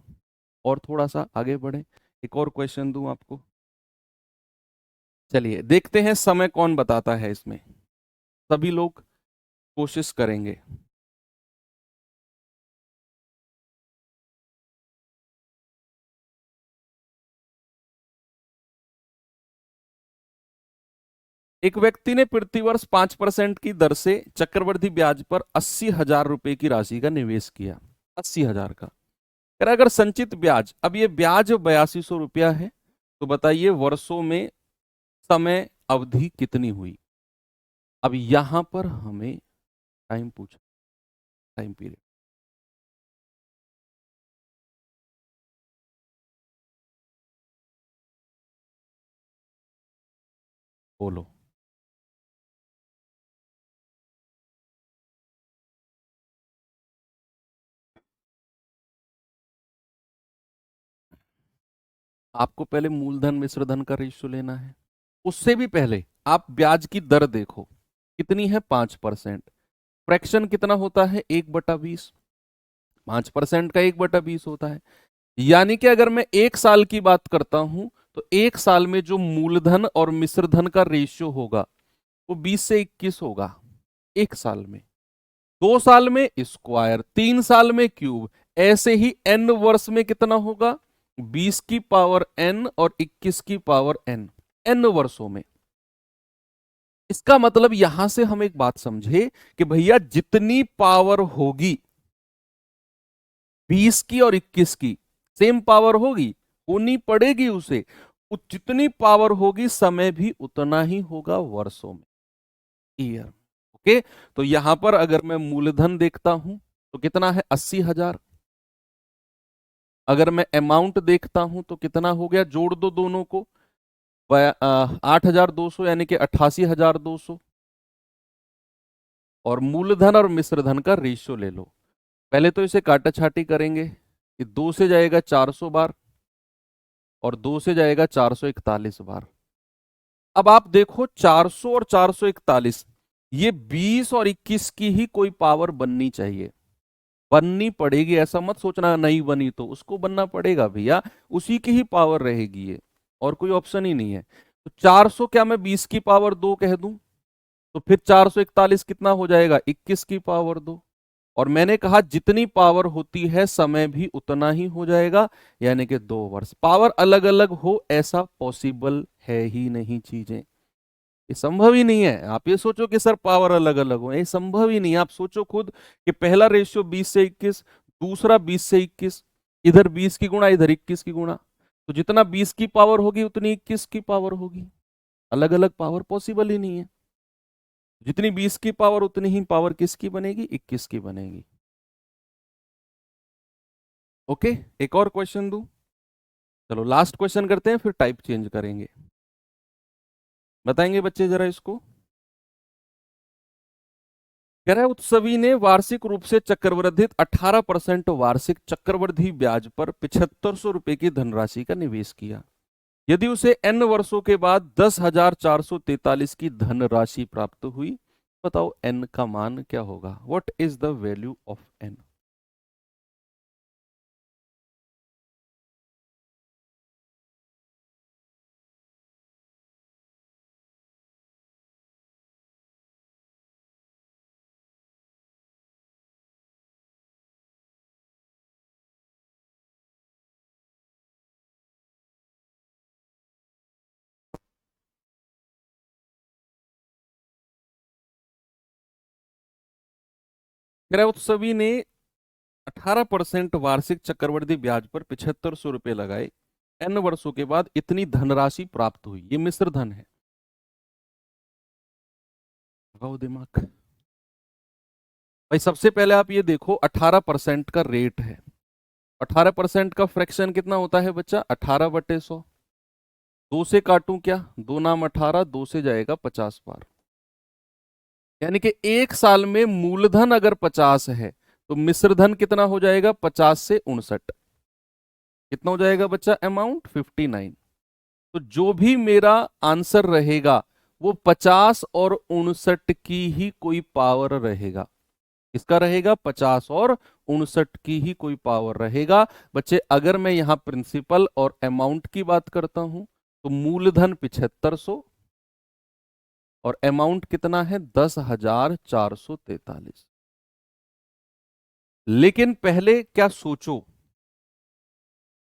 और थोड़ा सा आगे बढ़े, एक और क्वेश्चन दूं आपको। चलिए देखते हैं समय कौन बताता है इसमें, सभी लोग कोशिश करेंगे। एक व्यक्ति ने प्रतिवर्ष 5% की दर से चक्रवृद्धि ब्याज पर 80,000 रुपए की राशि का निवेश किया, 80,000 का। अगर अगर संचित ब्याज, अब ये ब्याज 8200 रुपया है, तो बताइए वर्षों में समय अवधि कितनी हुई। अब यहां पर हमें टाइम पूछा, टाइम पीरियड बोलो। आपको पहले मूलधन मिश्रधन का रेशियो लेना है, उससे भी पहले आप ब्याज की दर देखो कितनी है, 5%। फ्रैक्शन कितना होता है, 1/20, 5% का 1/20 होता है। यानी कि अगर मैं 1 साल की बात करता हूं तो 1 साल में जो मूलधन और मिश्रधन का रेशियो होगा वो 20 से 21 होगा 1 साल में। 2 साल में स्क्वायर, 3 साल में क्यूब, ऐसे ही n वर्ष में कितना होगा, 20 की पावर n और 21 की पावर n, n वर्षों में। इसका मतलब यहां से हम एक बात समझे कि भैया जितनी पावर होगी 20 की और 21 की, सेम पावर होगी, होनी पड़ेगी उसे। जितनी पावर होगी समय भी उतना ही होगा वर्षों में, ईयर। ओके, तो यहां पर अगर मैं मूलधन देखता हूं तो कितना है, 80,000। अगर मैं अमाउंट देखता हूं तो कितना हो गया, जोड़ दो दोनों को, 8,200 यानी कि 88,200। और मूलधन और मिश्रधन का रेशियो ले लो। पहले तो इसे काटा छाटी करेंगे कि 2 से जाएगा 400 बार और 2 से जाएगा 441 बार। अब आप देखो 400 और 441, ये 20 और 21 की ही कोई पावर बननी चाहिए, बननी पड़ेगी। ऐसा मत सोचना नहीं बनी तो, उसको बनना पड़ेगा भैया, उसी की ही पावर रहेगी ये, और कोई ऑप्शन ही नहीं है। तो 400 क्या मैं 20 की पावर 2 कह दूं, तो फिर 441 कितना हो जाएगा, 21 की पावर 2। और मैंने कहा जितनी पावर होती है समय भी उतना ही हो जाएगा, यानी कि 2 वर्ष। पावर अलग अलग हो ऐसा पॉसिबल है ही नहीं, चीजें ये संभव ही नहीं है। आप ये सोचो कि सर पावर अलग अलग हो, ये संभव ही नहीं है। आप सोचो खुद कि पहला रेशियो 20 से 21, दूसरा 20 से 21, इधर 20 की गुणा इधर 21 की गुणा, तो जितना 20 की पावर होगी उतनी 21 की पावर होगी। अलग अलग पावर पॉसिबल ही नहीं है। जितनी 20 की पावर उतनी ही पावर किसकी बनेगी, 21 की बनेगी। ओके, एक और क्वेश्चन दूं, चलो लास्ट क्वेश्चन करते हैं, फिर टाइप चेंज करेंगे। बताएंगे बच्चे जरा इसको। कह रहा है उत्सवी ने वार्षिक रूप से चक्रवर्धित 18% वार्षिक चक्रवृद्धि ब्याज पर 7500 रुपए की धनराशि का निवेश किया। यदि उसे n वर्षों के बाद 10,443 की धनराशि प्राप्त हुई, बताओ n का मान क्या होगा। What is the value of n। कह रहा है उत्सवी ने 18% वार्षिक चक्रवृद्धि ब्याज पर 7500 रुपए लगाए, n वर्षों के बाद इतनी धनराशि प्राप्त हुई। ये मिश्र धन है, लगाओ दिमाग भाई। सबसे पहले आप ये देखो 18% का रेट है, 18% का फ्रैक्शन कितना होता है बच्चा, 18/100। 2 से काटूं क्या, 2 नाम 18, 2 से जाएगा 50 बार। यानी कि एक साल में मूलधन अगर 50 है तो मिश्रधन कितना हो जाएगा, 50 से 59, कितना हो जाएगा बच्चा अमाउंट, 59। तो जो भी मेरा आंसर रहेगा वो 50 और 59 की ही कोई पावर रहेगा। इसका रहेगा 50 और 59 की ही कोई पावर रहेगा। बच्चे अगर मैं यहां प्रिंसिपल और अमाउंट की बात करता हूं तो मूलधन 7500 और अमाउंट कितना है, 10,443। लेकिन पहले क्या सोचो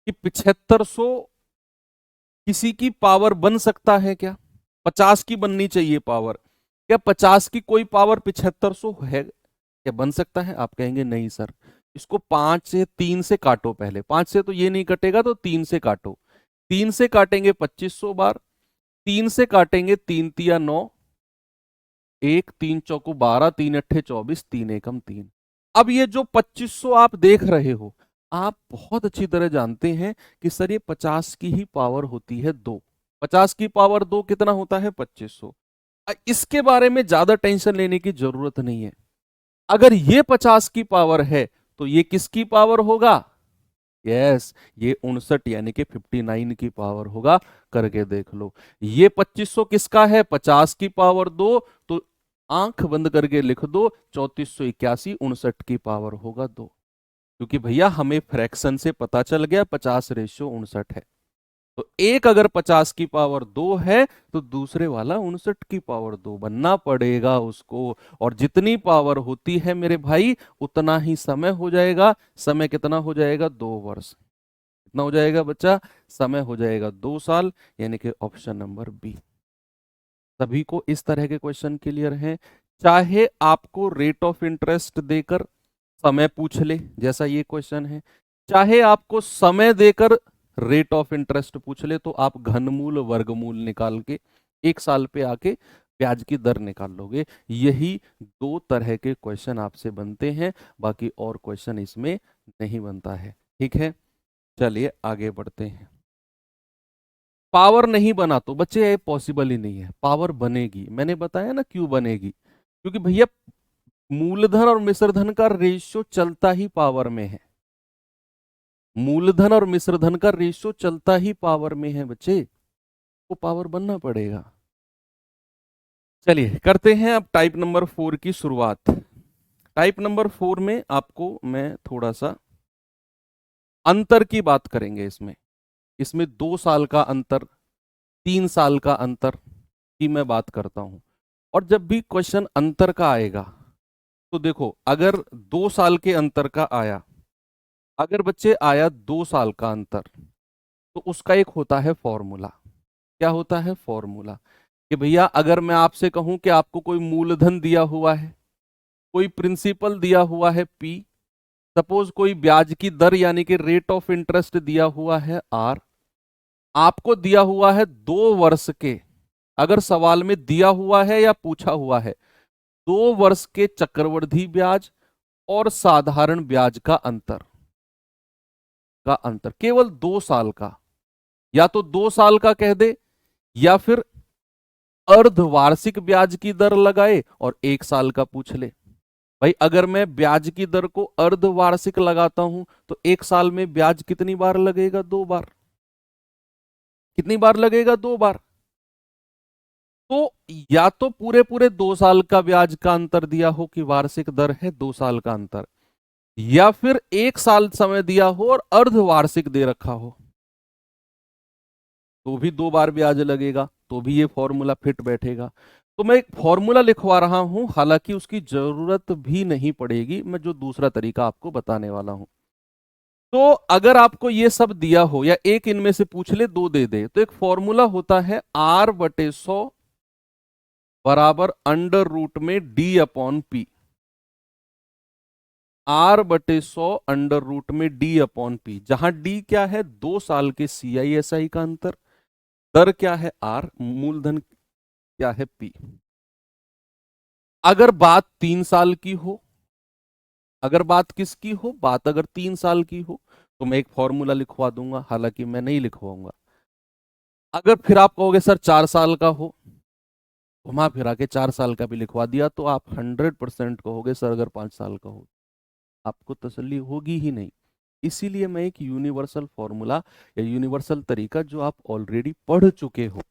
कि 7500 किसी की पावर बन सकता है क्या, 50 की बननी चाहिए पावर। क्या 50 की कोई पावर 7500 है, क्या बन सकता है। आप कहेंगे नहीं सर, इसको 5 से 3 से काटो, पहले 5 से तो ये नहीं कटेगा तो 3 से काटो। 3 से काटेंगे 2500 बार, 3 से काटेंगे 3 तिया 9, 1 3 चौको 12, 3 अट्ठे 24, 3 एकम 3। अब ये जो 2500 आप देख रहे हो, आप बहुत अच्छी तरह जानते हैं कि सर ये 50 की ही पावर होती है 2। 50 की पावर 2 कितना होता है, 2500। इसके बारे में ज्यादा टेंशन लेने की जरूरत नहीं है। अगर ये 50 की पावर है तो ये किसकी पावर होगा, यस, ये 59 यानी कि 59 की पावर होगा। करके देख लो। ये 2500 किसका है, 50 की पावर 2, तो आंख बंद करके लिख दो 3481, 59 की पावर होगा 2। क्योंकि भैया हमें फ्रैक्शन से पता चल गया 50/59 है। तो एक अगर 50 की पावर 2 है तो दूसरे वाला 59 की पावर 2 बनना पड़ेगा उसको। और जितनी पावर होती है मेरे भाई उतना ही समय हो जाएगा। समय कितना हो जाएगा, 2 वर्ष। कितना हो जाएगा बच्चा? समय हो जाएगा 2 साल, यानी कि ऑप्शन नंबर बी। सभी को इस तरह के क्वेश्चन क्लियर हैं? चाहे आपको रेट ऑफ इंटरेस्ट देकर समय पूछ ले, जैसा ये क्वेश्चन है, चाहे आपको समय देकर रेट ऑफ इंटरेस्ट पूछ ले, तो आप घनमूल वर्गमूल निकाल के 1 साल पे आके ब्याज की दर निकाल लोगे। यही 2 तरह के क्वेश्चन आपसे बनते हैं, बाकी और क्वेश्चन इसमें नहीं बनता है। ठीक है, चलिए आगे बढ़ते हैं। पावर नहीं बना तो बच्चे ये पॉसिबल ही नहीं है, पावर बनेगी। मैंने बताया ना क्यों बनेगी, क्योंकि भैया मूलधन और मिश्रधन का रेशियो चलता ही पावर में है। मूलधन और मिश्रधन का रेशियो चलता ही पावर में है बच्चे, तो पावर बनना पड़ेगा। चलिए करते हैं अब टाइप नंबर 4 की शुरुआत। टाइप नंबर 4 में आपको मैं थोड़ा सा अंतर की बात करेंगे। इसमें इसमें 2 साल का अंतर, 3 साल का अंतर की मैं बात करता हूं। और जब भी क्वेश्चन अंतर का आएगा तो देखो, अगर 2 साल के अंतर का आया, अगर बच्चे आया 2 साल का अंतर, तो उसका एक होता है फॉर्मूला। क्या होता है? फॉर्मूला। कि भैया अगर मैं आपसे कहूं कि आपको कोई मूलधन दिया हुआ है, कोई प्रिंसिपल दिया हुआ है पी, सपोज कोई ब्याज की दर यानी कि रेट ऑफ इंटरेस्ट दिया हुआ है आर, आपको दिया हुआ है 2 वर्ष के, अगर सवाल में दिया हुआ है या पूछा हुआ है 2 वर्ष के चक्रवृद्धि ब्याज और साधारण ब्याज का अंतर, केवल 2 साल का, या तो 2 साल का कह दे या फिर अर्धवार्षिक ब्याज की दर लगाए और 1 साल का पूछ ले। भाई अगर मैं ब्याज की दर को अर्धवार्षिक लगाता हूं तो 1 साल में ब्याज कितनी बार लगेगा? 2 बार। कितनी बार लगेगा? 2 बार। तो या तो पूरे पूरे 2 साल का ब्याज का अंतर दिया हो कि वार्षिक दर है 2 साल का अंतर, या फिर 1 साल समय दिया हो और अर्धवार्षिक दे रखा हो, तो भी 2 बार ब्याज लगेगा, तो भी ये फॉर्मूला फिट बैठेगा। तो मैं एक फॉर्मूला लिखवा रहा हूं, हालांकि उसकी जरूरत भी नहीं पड़ेगी, मैं जो दूसरा तरीका आपको बताने वाला हूं। तो अगर आपको ये सब दिया हो या एक इनमें से पूछ ले, 2 दे दे, तो एक फॉर्मूला होता है R/100 बराबर अंडर रूट में D/P। R/100 अंडर रूट में D/P, जहां D क्या है? 2 साल के CISI का अंतर, दर क्या है? R, मूलधन क्या है? P। अगर बात 3 साल की हो, अगर बात किसकी हो? बात अगर 3 साल की हो, तो मैं एक फॉर्मूला लिखवा दूंगा, हालांकि मैं नहीं लिखवाऊंगा। अगर फिर आप कहोगे सर 4 साल का हो, घुमा फिरा के 4 साल का भी लिखवा दिया, तो आप 100% कहोगे सर अगर 5 साल का हो, आपको तसल्ली होगी ही नहीं। इसीलिए मैं एक यूनिवर्सल फॉर्मूला या यूनिवर्सल तरीका जो आप ऑलरेडी पढ़ चुके हो,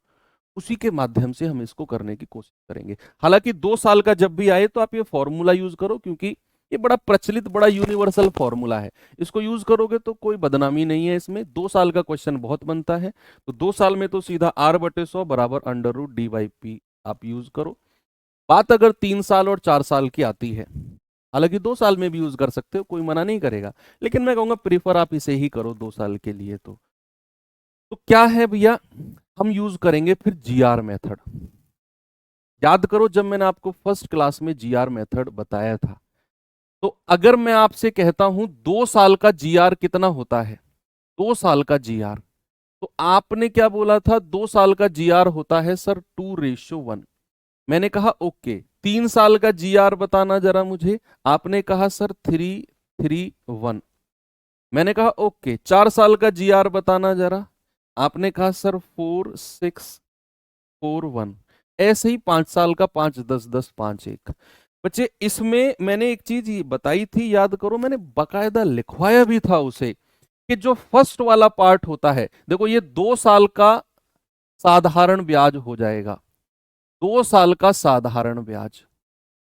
उसी के माध्यम से हम इसको करने की कोशिश करेंगे। हालांकि 2 साल का जब भी आए तो आप ये फॉर्मूला यूज करो, क्योंकि ये बड़ा प्रचलित, बड़ा यूनिवर्सल फॉर्मूला है। इसको यूज करोगे तो कोई बदनामी नहीं है इसमें। 2 साल का क्वेश्चन बहुत बनता है, तो 2 साल में तो सीधा R/100 बराबर अंडर रूट D/P आप यूज करो। बात अगर 3 साल और 4 साल की आती है, हालांकि 2 साल में भी यूज कर सकते हो, कोई मना नहीं करेगा, लेकिन मैं कहूंगा प्रीफर आप इसे ही करो 2 साल के लिए। तो क्या है भैया, हम यूज करेंगे फिर GR मेथड। याद करो जब मैंने आपको फर्स्ट क्लास में GR मेथड बताया था, तो अगर मैं आपसे कहता हूं 2 साल का GR कितना होता है, 2 साल का GR, तो आपने क्या बोला था? 2 साल का GR होता है सर 2:1। मैंने कहा ओके। 3 साल का GR बताना जरा मुझे, आपने कहा सर 3:1। मैंने कहा ओके। 4 साल का GR बताना जरा, आपने कहा सर 4:6:4:1। ऐसे ही 5 साल का 5:10:10:5:1। बच्चे इसमें मैंने एक चीज बताई थी, याद करो, मैंने बकायदा लिखवाया भी था उसे, कि जो फर्स्ट वाला पार्ट होता है, देखो ये 2 साल का साधारण ब्याज हो जाएगा, 2 साल का साधारण ब्याज,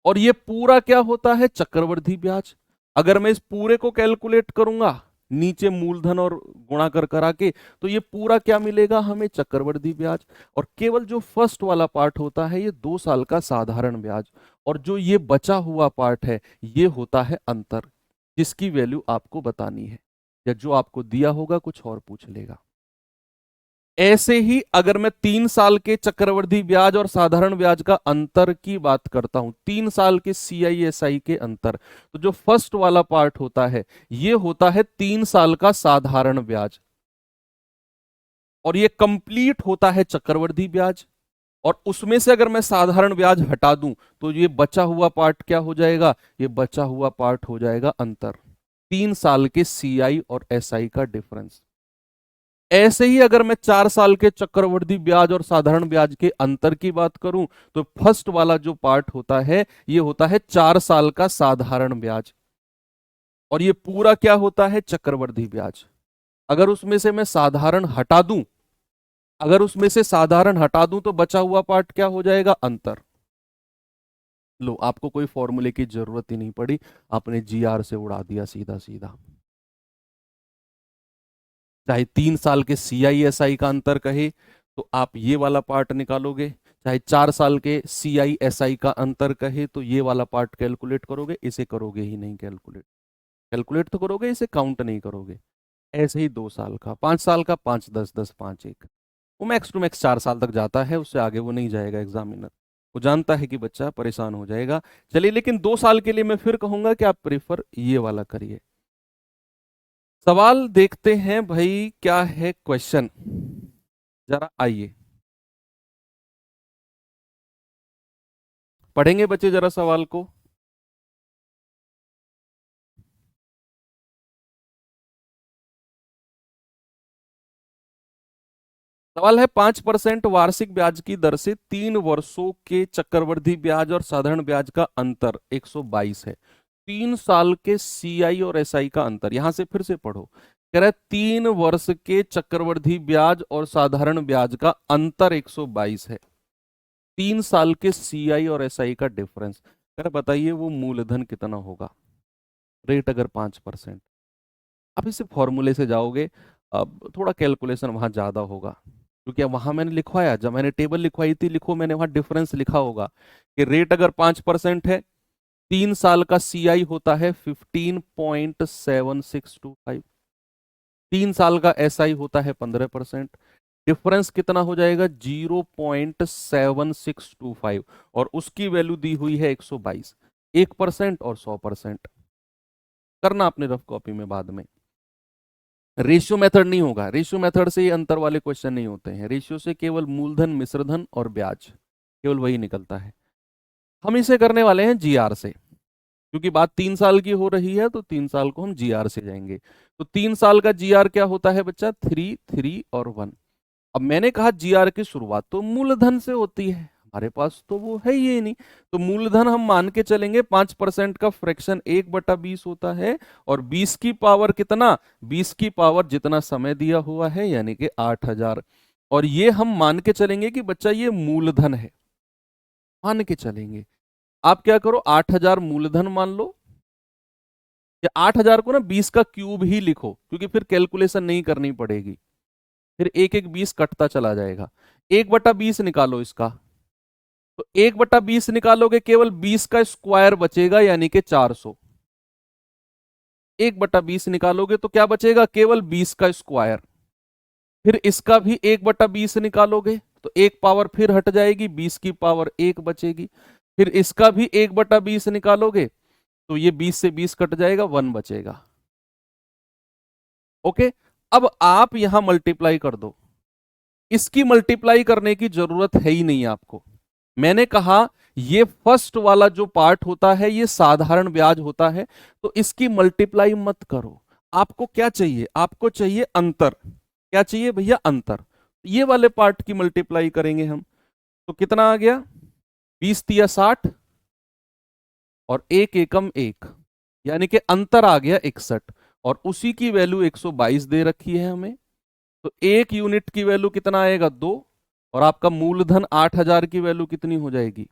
और ये पूरा क्या होता है? चक्रवृद्धि ब्याज। अगर मैं इस पूरे को कैलकुलेट करूंगा नीचे मूलधन और गुणा कर करा के, तो ये पूरा क्या मिलेगा हमें? चक्रवृद्धि ब्याज। और केवल जो फर्स्ट वाला पार्ट होता है ये 2 साल का साधारण ब्याज, और जो ये बचा हुआ पार्ट है ये होता है अंतर, जिसकी वैल्यू आपको बतानी है। या जो आपको दिया होगा कुछ और पूछ लेगा। ऐसे ही अगर मैं 3 साल के चक्रवृद्धि ब्याज और साधारण ब्याज का अंतर की बात करता हूं, 3 साल के CISI के अंतर, तो जो फर्स्ट वाला पार्ट होता है ये होता है 3 साल का साधारण ब्याज, और ये कंप्लीट होता है चक्रवृद्धि ब्याज। और उसमें से अगर मैं साधारण ब्याज हटा दूं तो ये बचा हुआ पार्ट क्या हो जाएगा, ये बचा हुआ पार्ट हो जाएगा अंतर, 3 साल के CI और SI का डिफरेंस। ऐसे ही अगर मैं 4 साल के चक्रवृद्धि ब्याज और साधारण ब्याज के अंतर की बात करूं तो फर्स्ट वाला जो पार्ट होता है ये होता है 4 साल का साधारण ब्याज, और ये पूरा क्या होता है, चक्रवृद्धि ब्याज। अगर उसमें से मैं साधारण हटा दूं, अगर उसमें से साधारण हटा दूं तो बचा हुआ पार्ट क्या हो जाएगा, अंतर। लो, आपको कोई फॉर्मूले की जरूरत ही नहीं पड़ी, आपने GR से उड़ा दिया सीधा सीधा। चाहे 3 साल के CISI का अंतर कहे तो आप ये वाला पार्ट निकालोगे, चाहे 4 साल के CISI का अंतर कहे तो ये वाला पार्ट कैलकुलेट करोगे, इसे करोगे ही नहीं कैलकुलेट, कैलकुलेट तो करोगे, इसे काउंट नहीं करोगे। ऐसे ही 2 साल का, 5 साल का, 5 10 10 5 1, वो मैक्स टू मैक्स 4 साल तक जाता है, उससे आगे वो नहीं जाएगा एग्जामिनर, वो जानता है कि बच्चा परेशान हो जाएगा। चलिए, लेकिन 2 साल के लिए मैं फिर कहूंगा कि आप प्रेफर ये वाला करिए। सवाल देखते हैं भाई, क्या है क्वेश्चन, जरा आइए पढ़ेंगे बच्चे जरा सवाल को। सवाल है 5% वार्षिक ब्याज की दर से 3 वर्षों के चक्रवृद्धि ब्याज और साधारण ब्याज का अंतर 122 है। 3 साल के CI और SI का अंतर, यहां से फिर से पढ़ो, कह रहा है 3 वर्ष के चक्रवृद्धि ब्याज और साधारण ब्याज का अंतर 122 है। 3 साल के CI और SI का डिफरेंस, कह रहा बताइए वो मूलधन कितना होगा, रेट अगर 5%। आप इसे फॉर्मूले से जाओगे, अब थोड़ा कैलकुलेशन वहां ज्यादा होगा, क्योंकि अब वहां मैंने लिखवाया, जब मैंने टेबल लिखवाई थी, लिखो मैंने वहां डिफरेंस लिखा होगा कि रेट अगर 5% है, 3 साल का CI होता है 15.7625, 3 साल का SI होता है 15%, डिफरेंस कितना हो जाएगा 0.7625, और उसकी वैल्यू दी हुई है 122, 1% और 100%। करना अपने रफ कॉपी में बाद में, रेशियो मेथड नहीं होगा, रेशियो मेथड से ये अंतर वाले क्वेश्चन नहीं होते हैं, रेशियो से केवल मूलधन, मिश्रधन और ब्याज, केवल वही निकलता है। हम इसे करने वाले हैं GR से, क्योंकि बात 3 साल की हो रही है तो 3 साल को हम GR से जाएंगे। तो 3 साल का GR क्या होता है बच्चा, 3 3 और 1। अब मैंने कहा GR की शुरुआत तो मूलधन से होती है, हमारे पास तो वो है ही नहीं, तो मूलधन हम मान के चलेंगे 5% का फ्रैक्शन 1/20 होता है, और 20 की पावर कितना, 20 की पावर जितना समय दिया हुआ है, यानी कि 8000। और ये हम मान के चलेंगे कि बच्चा ये मूलधन है, मान के चलेंगे। आप क्या करो, 8000 मूलधन मान लो, या 8000 को ना 20 का क्यूब ही लिखो, क्योंकि फिर कैलकुलेशन नहीं करनी पड़ेगी, फिर एक एक 20 कटता चला जाएगा। 1/20 निकालो इसका, तो 1/20 निकालोगे, केवल 20 का स्क्वायर बचेगा, यानी कि 400। 1/20 निकालोगे तो क्या बचेगा, केवल 20 का स्क्वायर। फिर इसका भी 1/20 निकालोगे तो एक पावर फिर हट जाएगी, 20 की पावर 1 बचेगी। फिर इसका भी 1/20 निकालोगे तो ये 20 से 20 कट जाएगा, 1 बचेगा। ओके, अब आप यहां मल्टीप्लाई कर दो, इसकी मल्टीप्लाई करने की जरूरत है ही नहीं आपको। मैंने कहा ये फर्स्ट वाला जो पार्ट होता है ये साधारण ब्याज होता है, तो इसकी मल्टीप्लाई मत करो। आपको क्या चाहिए, आपको चाहिए अंतर। क्या चाहिए भैया, अंतर। ये वाले पार्ट की मल्टीप्लाई करेंगे हम, तो कितना आ गया, 20 तिया 60 और 1 एकम 1, यानी कि अंतर आ गया 61, और उसी की वैल्यू 122 दे रखी है हमें। तो 1 यूनिट की वैल्यू कितना आएगा, 2, और आपका मूलधन 8000 की वैल्यू कितनी हो जाएगी,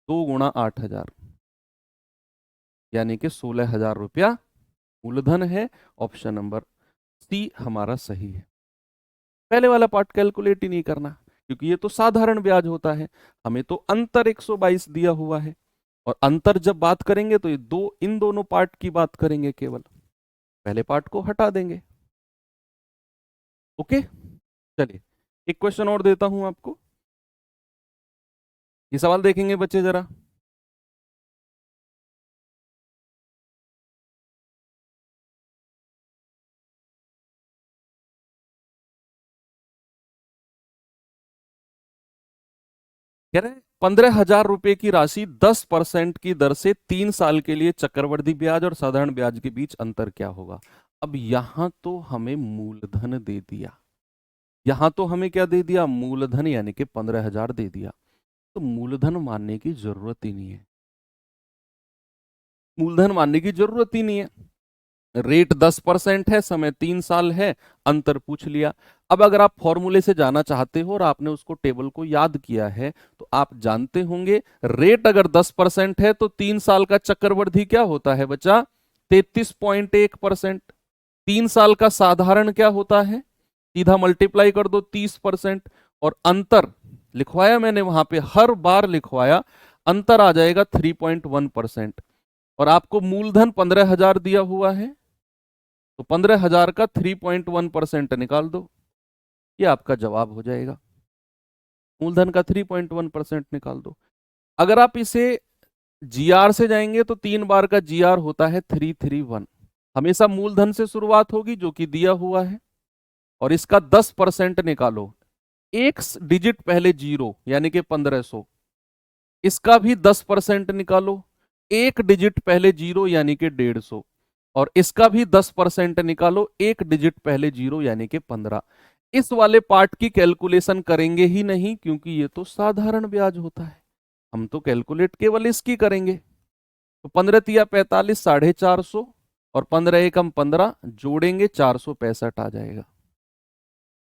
2 × 8000, यानी कि 16000 रुपया मूलधन है। ऑप्शन नंबर C हमारा सही है। पहले वाला पार्ट कैलकुलेट ही नहीं करना, क्योंकि ये तो साधारण ब्याज होता है, हमें तो अंतर 122 दिया हुआ है, और अंतर जब बात करेंगे तो ये इन दोनों पार्ट की बात करेंगे केवल। पहले पार्ट को हटा देंगे। ओके, चलिए एक क्वेश्चन और देता हूं आपको। ये सवाल देखेंगे बच्चे जरा। कह रहे हैं 15,000 रुपए की राशि 10% की दर से 3 साल के लिए चक्रवृद्धि ब्याज और साधारण ब्याज के बीच अंतर क्या होगा। अब यहां तो हमें मूलधन दे दिया, यहां तो हमें क्या दे दिया, मूलधन, यानी कि 15,000 दे दिया। तो मूलधन मानने की जरूरत ही नहीं है, मूलधन मानने की जरूरत ही नहीं है। रेट 10% है, समय 3 साल है, अंतर पूछ लिया। अब अगर आप फॉर्मूले से जाना चाहते हो और आपने उसको टेबल को याद किया है तो आप जानते होंगे रेट अगर 10% है तो 3 साल का चक्रवृद्धि क्या होता है बच्चा, 33.1%। 3 साल का साधारण क्या होता है, सीधा मल्टीप्लाई कर दो 30%। और अंतर लिखवाया मैंने वहां पे, हर बार लिखवाया, अंतर आ जाएगा 3.1%। और आपको मूलधन 15,000 दिया हुआ है तो 15,000 का 3.1% निकाल दो, ये आपका जवाब हो जाएगा। मूलधन का 3.1% निकाल दो। अगर आप इसे जीआर से जाएंगे तो 3 बार का जीआर होता है 331। हमेशा मूलधन से शुरुआत होगी जो कि दिया हुआ है, और इसका 10% निकालो, एक डिजिट पहले जीरो यानी कि 1500। इसका भी 10% निकालो, एक डिजिट पहले जीरो यानी कि 150। और इसका भी 10% निकालो, एक डिजिट पहले जीरो यानी कि 15। इस वाले पार्ट की कैलकुलेशन करेंगे ही नहीं क्योंकि ये तो साधारण ब्याज होता है, हम तो कैलकुलेट केवल इसकी करेंगे। तो 15 तिया 45, 450, और 15 एकम 15, जोड़ेंगे 465 आ जाएगा।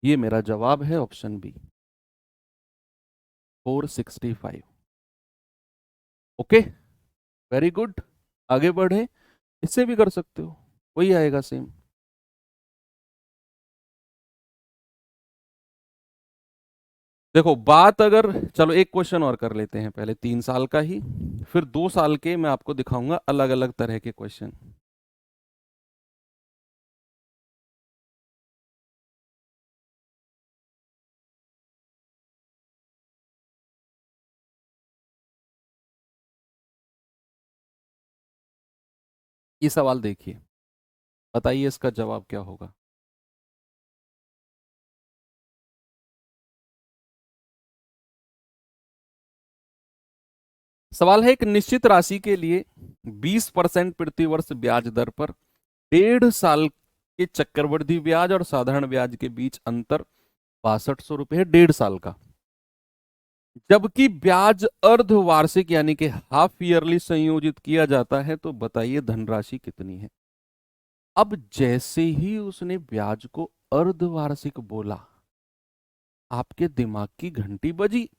ये मेरा जवाब है, option B, 465। Okay, very good. आगे बढ़े, इससे भी कर सकते हो, वही आएगा सेम। देखो बात अगर, चलो एक क्वेश्चन और कर लेते हैं पहले, 3 साल का ही, फिर 2 साल के मैं आपको दिखाऊंगा अलग अलग तरह के क्वेश्चन। ये सवाल देखिए, बताइए इसका जवाब क्या होगा। सवाल है, एक निश्चित राशि के लिए 20% प्रति वर्ष ब्याज दर पर 1.5 साल के चक्रवृद्धि ब्याज और साधारण ब्याज के बीच अंतर 6200 रुपये है, 1.5 साल का। जबकि ब्याज अर्धवार्षिक यानी कि हाफ ईयरली संयोजित किया जाता है, तो बताइए धनराशि कितनी है। अब जैसे ही उसने ब्याज को अर्धवार्षिक बोला, आपके दिमाग की घंटी बजी,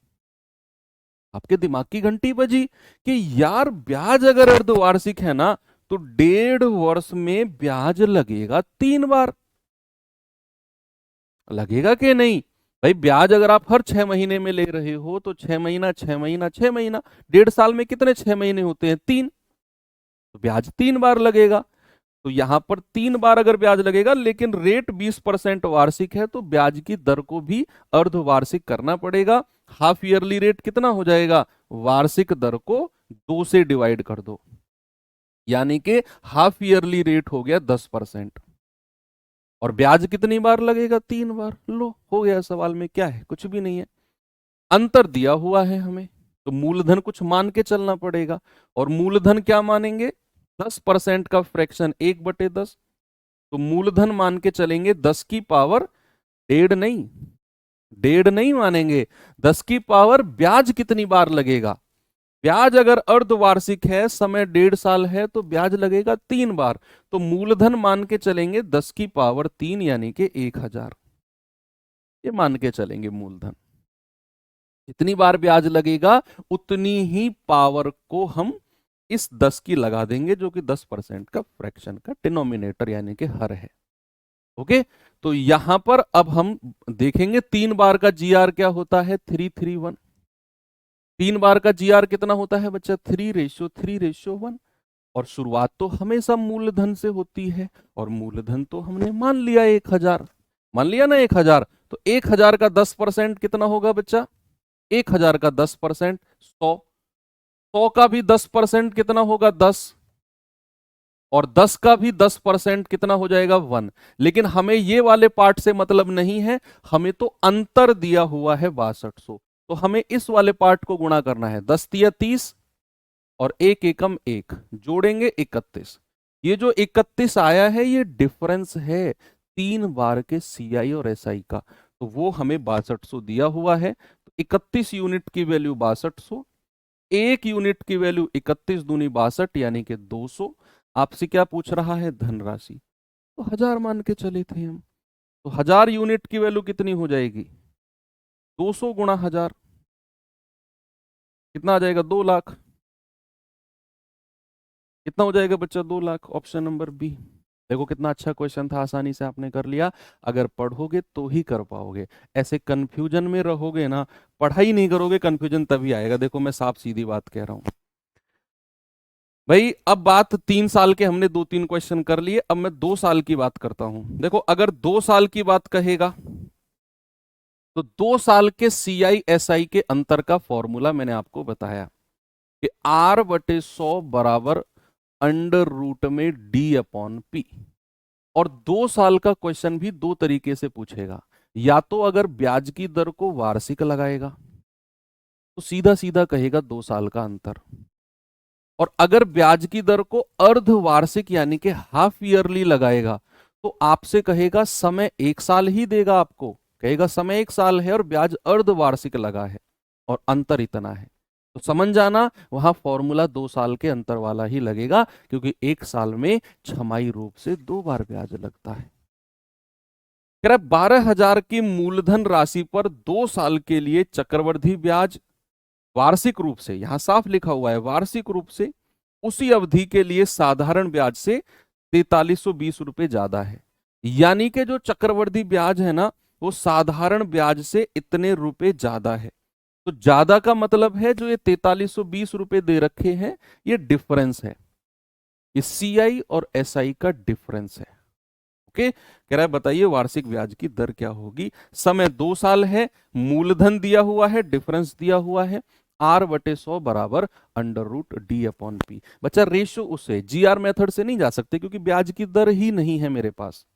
आपके दिमाग की घंटी बजी कि यार ब्याज अगर अर्धवार्षिक है ना तो 1.5 वर्ष में ब्याज लगेगा 3 बार। लगेगा कि नहीं भाई, ब्याज अगर आप हर 6 महीने में ले रहे हो तो 6 महीना 6 महीना 6 महीना, 1.5 साल में कितने 6 महीने होते हैं, 3। तो ब्याज 3 बार लगेगा। तो यहां पर 3 बार अगर ब्याज लगेगा, लेकिन रेट 20% वार्षिक है तो ब्याज की दर को भी अर्धवार्षिक करना पड़ेगा। हाफ ईयरली रेट कितना हो जाएगा, वार्षिक दर को 2 से डिवाइड कर दो, यानी कि हाफ ईयरली रेट हो गया 10%। और ब्याज कितनी बार लगेगा, 3 बार। लो हो गया, सवाल में क्या है, कुछ भी नहीं है। अंतर दिया हुआ है हमें, तो मूलधन कुछ मान के चलना पड़ेगा। और मूलधन क्या मानेंगे, 10% का फ्रैक्शन 1/10। तो मूलधन मान के चलेंगे 10 की पावर 1.5, नहीं 1.5 नहीं मानेंगे, 10 की पावर ब्याज कितनी बार लगेगा। ब्याज अगर अर्धवार्षिक है, समय 1.5 साल है, तो ब्याज लगेगा 3 बार। तो मूलधन मान के चलेंगे 10 की पावर 3 यानी कि 1000। ये मान के चलेंगे मूलधन, जितनी बार ब्याज लगेगा उतनी ही पावर को हम इस 10 की लगा देंगे, जो कि 10% का फ्रैक्शन का डिनोमिनेटर यानी कि हर है। ओके, तो यहां पर अब हम देखेंगे 3 बार का जीआर क्या होता है, 331। 3 बार का जीआर कितना होता है बच्चा, 3:3:1। और शुरुआत तो हमेशा मूलधन से होती है, और मूलधन तो हमने मान लिया 1000, मान लिया ना 1000। तो 1000 का 10% कितना होगा बच्चा? 1000 का 10% 100, 100 का भी 10% कितना होगा? 10, और 10 का भी 10% कितना हो जाएगा? 1। लेकिन हमें ये वाले पार्ट से मतलब नहीं है, हमें तो अंतर दिया हुआ है 6200, तो हमें इस वाले पार्ट को गुणा करना है। 10 तिया 30 और एक एकम 1, जोड़ेंगे 31। ये जो 31 आया है ये डिफरेंस है 3 बार के सीआई और एसआई का, तो वो हमें 6200 दिया हुआ है। तो 31 यूनिट की वैल्यू 6200, 1 यूनिट की वैल्यू 31 दूनी 62 यानी कि 200। आपसे क्या पूछ रहा है? धनराशि। तो 1000 मान के चले थे हम, तो 1000 यूनिट की वैल्यू कितनी हो जाएगी? 200 गुणा 1000, कितना आ जाएगा? 2 लाख। कितना हो जाएगा बच्चा? 2 लाख। Option number B. देखो कितना अच्छा क्वेश्चन था, आसानी से आपने कर लिया। अगर पढ़ोगे तो ही कर पाओगे, ऐसे कंफ्यूजन में रहोगे ना, पढ़ाई नहीं करोगे, कंफ्यूजन तभी आएगा। देखो मैं साफ सीधी बात कह रहा हूं भाई। अब बात 3 साल के हमने 2-3 क्वेश्चन कर लिए, अब मैं 2 साल की बात करता हूं। देखो अगर 2 साल की बात कहेगा तो 2 साल के सीआई एसआई के अंतर का फॉर्मूला मैंने आपको बताया कि R/100 बराबर अंडर रूट में D/P। और 2 साल का क्वेश्चन भी दो तरीके से पूछेगा, या तो अगर ब्याज की दर को वार्षिक लगाएगा तो सीधा सीधा कहेगा 2 साल का अंतर, और अगर ब्याज की दर को अर्धवार्षिक यानी कि हाफ ईयरली लगाएगा तो आपसे कहेगा समय 1 साल ही देगा आपको, कहेगा समय 1 साल है और ब्याज अर्धवार्षिक लगा है और अंतर इतना है। तो समझ जाना वहां फॉर्मूला 2 साल के अंतर वाला ही लगेगा, क्योंकि 1 साल में छमाही रूप से 2 बार ब्याज लगता है। कह रहा 12,000 की मूलधन राशि पर 2 साल के लिए चक्रवृद्धि ब्याज वार्षिक रूप से, यहां साफ लिखा हुआ है वार्षिक रूप से, उसी अवधि के लिए साधारण ब्याज से 4320 रुपए ज्यादा है। यानी कि जो चक्रवृद्धि ब्याज है ना, वो साधारण ब्याज से इतने रुपए ज्यादा है। तो ज्यादा का मतलब है जो ये 4320 रुपए दे रखे हैं, ये डिफरेंस है, ये सीआई और एसआई का डिफरेंस है। ओके, कह रहा है बताइए वार्षिक ब्याज की दर क्या होगी। समय 2 साल है, मूलधन दिया हुआ है, डिफरेंस दिया हुआ है, R/100 बराबर अंडर रूट D/P। बच्चा रेशियो उससे GR मेथड से नहीं जा सकते, क्योंकि ब्याज की दर ही नहीं है मेरे पास।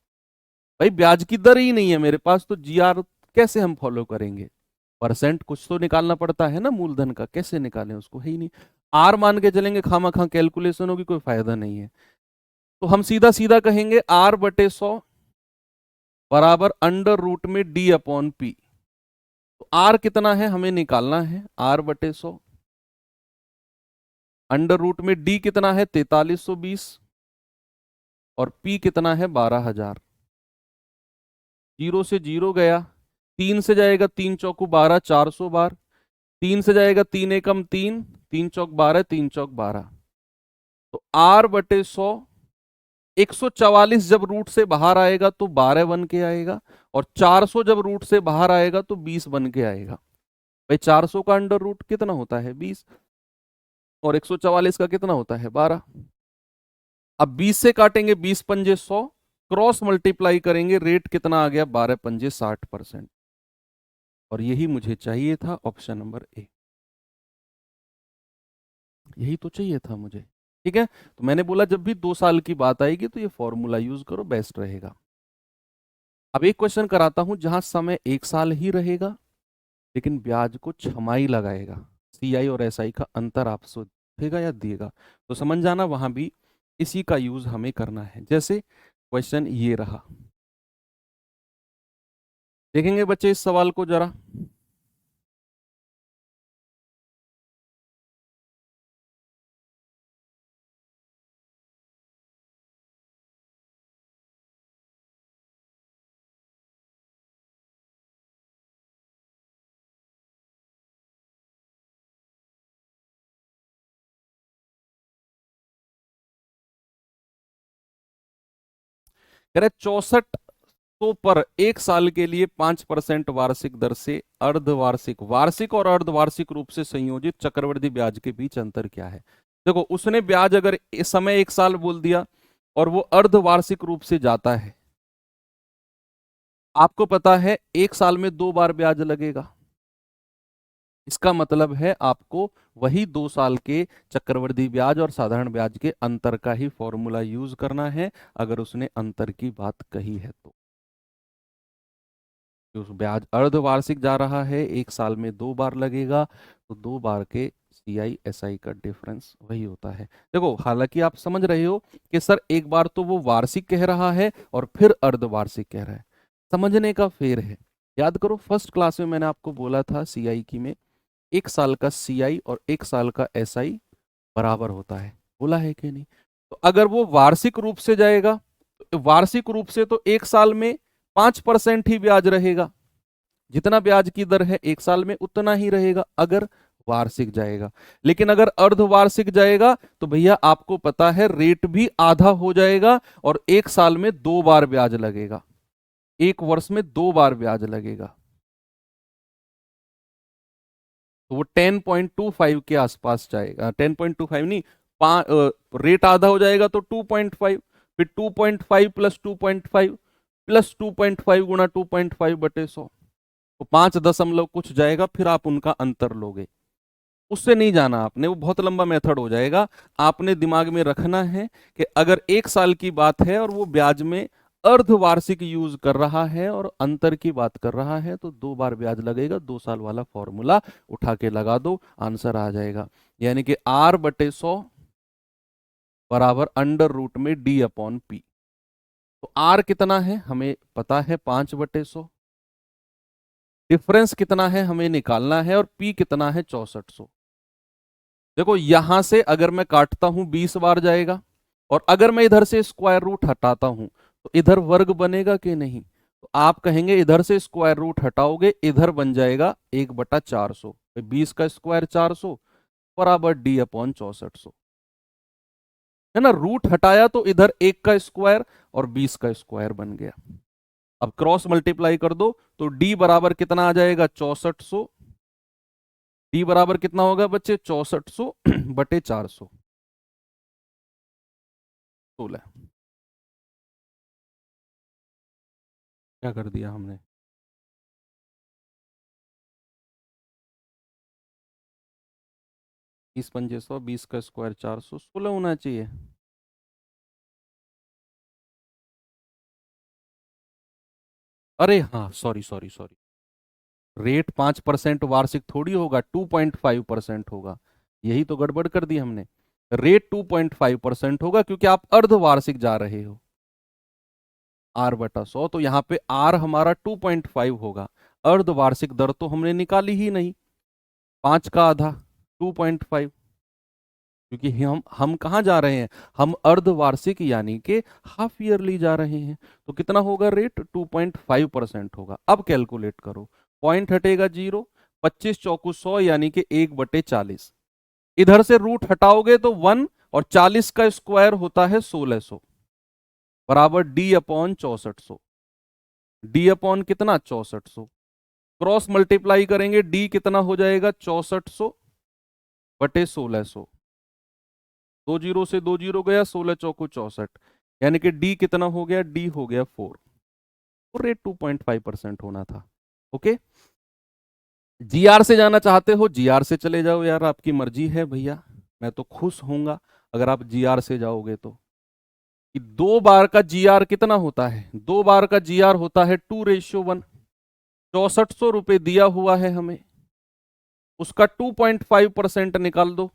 भाई ब्याज की दर ही नहीं है मेरे पास, तो GR कैसे हम फॉलो करेंगे? परसेंट कुछ तो निकालना पड़ता है ना मूलधन का, कैसे निकालें उसको? है ही नहीं। R मान के चलेंगे, खामा खा कैलकुलेशन होगी, कोई फायदा नहीं है। तो हम सीधा सीधा कहेंगे R/100 बराबर अंडर रूट में D/P। तो R कितना है हमें निकालना है, R/100 अंडर रूट में D कितना है 4320 और P कितना है 12,000। जीरो से जीरो गया, 3 से जाएगा 3 चौकू 12, 400 बार, 3 से जाएगा 3 एकम 3, 3 चौक 12, 3 चौक 12। तो R/100 144 जब रूट से बाहर आएगा तो 12 बन के आएगा, और 400 जब रूट से बाहर आएगा तो 20 बन के आएगा। भाई 400 का अंडर रूट कितना होता है 20, और 144 का कितना होता है 12। अब 20 से काटेंगे, 20 पंजे 100, क्रॉस मल्टीप्लाई करेंगे, रेट कितना आ गया 12 पंजे 60%। और यही मुझे चाहिए था, ऑप्शन नंबर ए, यही तो चाहिए था मुझे। ठीक है, तो मैंने बोला जब भी 2 साल की बात आएगी तो ये फॉर्मूला यूज करो, बेस्ट रहेगा। अब एक क्वेश्चन कराता हूं जहां समय 1 साल ही रहेगा, लेकिन ब्याज को छमाही लगाएगा, सीआई और एसआई का अंतर आपसे देगा या दिएगा। तो समझ जाना वहां भी इसी का यूज हमें करना है। जैसे क्वेश्चन ये रहा, देखेंगे बच्चे इस सवाल को जरा। कह रहे 6400 पर 1 साल के लिए 5% वार्षिक दर से अर्धवार्षिक, वार्षिक और अर्धवार्षिक रूप से संयोजित चक्रवृद्धि ब्याज के बीच अंतर क्या है? देखो उसने ब्याज अगर इस समय 1 साल बोल दिया और वो अर्धवार्षिक रूप से जाता है, आपको पता है 1 साल में 2 बार ब्याज लगेगा। इसका मतलब है आपको वही 2 साल के चक्रवृद्धि ब्याज और साधारण ब्याज के अंतर का ही फॉर्मूला यूज करना है, अगर उसने अंतर की बात कही है तो। उस ब्याज अर्धवार्षिक जा रहा है, 1 साल में 2 बार लगेगा, तो 2 बार के CI/SI का डिफरेंस वही होता है। देखो हालांकि आप समझ रहे हो कि सर एक बार तो वो वार्षिक कह रहा है और फिर अर्धवार्षिक कह रहा है, समझने का फेर है। याद करो फर्स्ट क्लास में मैंने आपको बोला था CI की में 1 साल का CI और 1 साल का SI बराबर होता है, बोला है कि नहीं? तो अगर वो वार्षिक रूप से जाएगा, तो वार्षिक रूप से तो 1 साल में 5% ही ब्याज रहेगा, जितना ब्याज की दर है 1 साल में उतना ही रहेगा अगर वार्षिक जाएगा। लेकिन अगर अर्धवार्षिक जाएगा तो भैया आपको पता है रेट भी आधा हो जाएगा और 1 साल में 2 बार ब्याज लगेगा, 1 वर्ष में 2 बार ब्याज लगेगा, तो वो 10.25 के आसपास जाएगा। 10.25 नहीं, रेट आधा हो जाएगा तो 2.5, फिर 2.5 प्लस 2.5 प्लस 2.5 गुणा 2.5/100, तो 5 दशमलव कुछ जाएगा, फिर आप उनका अंतर लोगे। उससे नहीं जाना आपने, वो बहुत लंबा मेथड हो जाएगा। आपने दिमाग में रखना है कि अगर 1 साल की बात है और वो ब्याज में अर्धवार्षिक यूज कर रहा है और अंतर की बात कर रहा है, तो 2 बार ब्याज लगेगा। 2 साल वाला फॉर्मूला उठा के लगा दो, आंसर आ जाएगा। यानी कि R/100 बराबर √D/P। तो R कितना है हमें पता है, 5/100। डिफरेंस कितना है हमें निकालना है, और P कितना है, 6400। देखो यहां से अगर मैं काटता हूं 20 बार जाएगा, और अगर मैं इधर से स्क्वायर रूट हटाता हूं तो इधर वर्ग बनेगा कि नहीं? तो आप कहेंगे इधर से स्क्वायर रूट हटाओगे, इधर बन जाएगा 1/400, 20 का स्क्वायर 400 बराबर D/6400, है ना? रूट हटाया तो इधर 1 का स्क्वायर और 20 का स्क्वायर बन गया। अब क्रॉस मल्टीप्लाई कर दो तो D बराबर कितना आ जाएगा, 6400। D बराबर कितना होगा बच्चे, 6400/400, 16। क्या कर दिया हमने? 20×5 100, 20 का स्क्वायर 400, 16 होना चाहिए। अरे हाँ, सॉरी सॉरी सॉरी, रेट 5% वार्षिक थोड़ी होगा, 2.5% होगा। यही तो गड़बड़ कर दी हमने। रेट 2.5% होगा क्योंकि आप अर्धवार्षिक जा रहे हो। R/100, तो यहाँ पे R हमारा 2.5 होगा। अर्धवार्षिक दर तो हमने निकाली ही नहीं, 5 का आधा 2.5, क्योंकि हम कहाँ जा रहे हैं, हम अर्धवार्षिक यानी कि हाफ ईयरली जा रहे हैं। तो कितना होगा रेट, 2.5% होगा। अब कैलकुलेट करो, पॉइंट हटेगा 0, 25 चौकू 100 यानी कि 1/40। इधर से रूट हटाओगे तो 1, और 40 का स्क्वायर होता है 1600 बराबर D/6400। D/ कितना, 6400। क्रॉस मल्टीप्लाई करेंगे, D कितना हो जाएगा, 6400/1600। 2 जीरो से 2 जीरो गया, 16 चौको 64, यानी कि डी कितना हो गया, डी हो गया 4। तो रेट 2.5% होना था। ओके, GR से जाना चाहते हो GR से चले जाओ यार, आपकी मर्जी है भैया, मैं तो खुश होऊंगा अगर आप GR से जाओगे तो। कि 2 बार का GR कितना होता है, 2 बार का GR होता है 2:1। 6400 रुपये दिया हुआ है हमें, उसका 2.5% निकाल दो,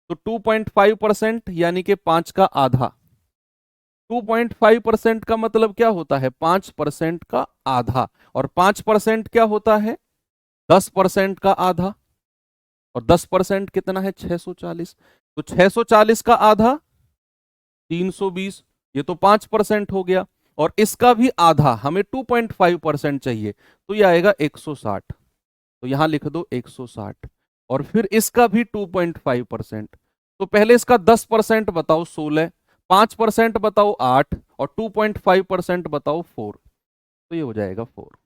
तो 2.5% यानी कि 5 का आधा। 2.5% का मतलब क्या होता है, 5% का आधा, और 5% क्या होता है, 10% का आधा, और 10% कितना है, 640। तो 640 का आधा 320, ये तो 5% हो गया, और इसका भी आधा हमें 2.5% चाहिए, तो ये आएगा 160। तो यहां लिख दो 160, और फिर इसका भी 2.5%। तो पहले इसका 10% बताओ 16, 5% बताओ 8, और 2.5% बताओ 4। तो ये हो जाएगा 4।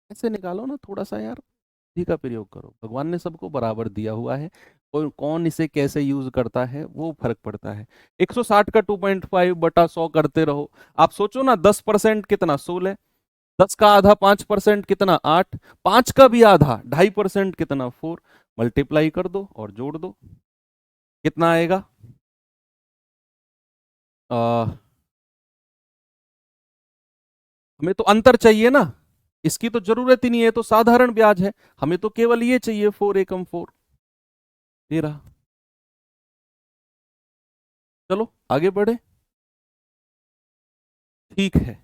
ऐसे निकालो ना थोड़ा सा यार, बुद्धि का प्रयोग करो, भगवान ने सबको बराबर दिया हुआ है। और कौन इसे कैसे यूज करता है वो फर्क पड़ता है। 160 का 2.5 बटा 100 करते रहो। आप सोचो ना, 10% कितना 16, 10 का आधा 5% कितना 8, 5 का भी आधा 2.5% कितना 4। मल्टीप्लाई कर दो और जोड़ दो, कितना आएगा? आ, हमें तो अंतर चाहिए ना, इसकी तो जरूरत ही नहीं है, तो साधारण ब्याज है। हमें तो केवल ये चाहिए, 4 एकम 4। ये रहा। चलो आगे बढ़े। ठीक है,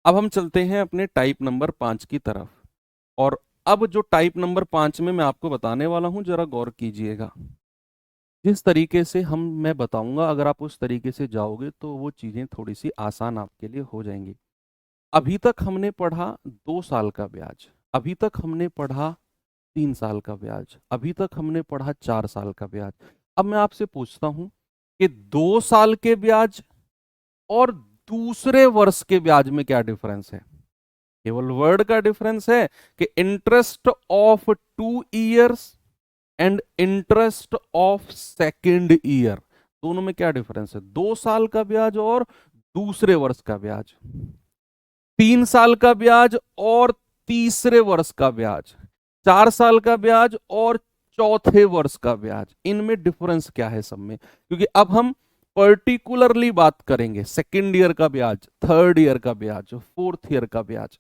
अब हम चलते हैं अपने टाइप नंबर 5 की तरफ। और अब जो टाइप नंबर 5 में मैं आपको बताने वाला हूं, जरा गौर कीजिएगा। जिस तरीके से मैं बताऊंगा, अगर आप उस तरीके से जाओगे तो वो चीजें थोड़ी सी आसान आपके लिए हो जाएंगी। अभी तक हमने पढ़ा 2 साल का ब्याज, अभी तक हमने पढ़ा 3 साल का ब्याज, अभी तक हमने पढ़ा 4 साल का ब्याज। अब मैं आपसे पूछता हूं कि 2 साल के ब्याज और दूसरे वर्ष के ब्याज में क्या डिफरेंस है? केवल वर्ड का डिफरेंस है कि interest of 2 years and interest of second year, दोनों में क्या डिफरेंस है? 2 साल का ब्याज और दूसरे वर्ष का ब्याज, 3 साल का ब्याज और तीसरे वर्ष का ब्याज, 4 साल का ब्याज और चौथे वर्ष का ब्याज, इनमें डिफरेंस क्या है सब में? क्योंकि अब हम पर्टिकुलरली बात करेंगे सेकेंड ईयर का ब्याज, थर्ड ईयर का ब्याज, फोर्थ ईयर का ब्याज।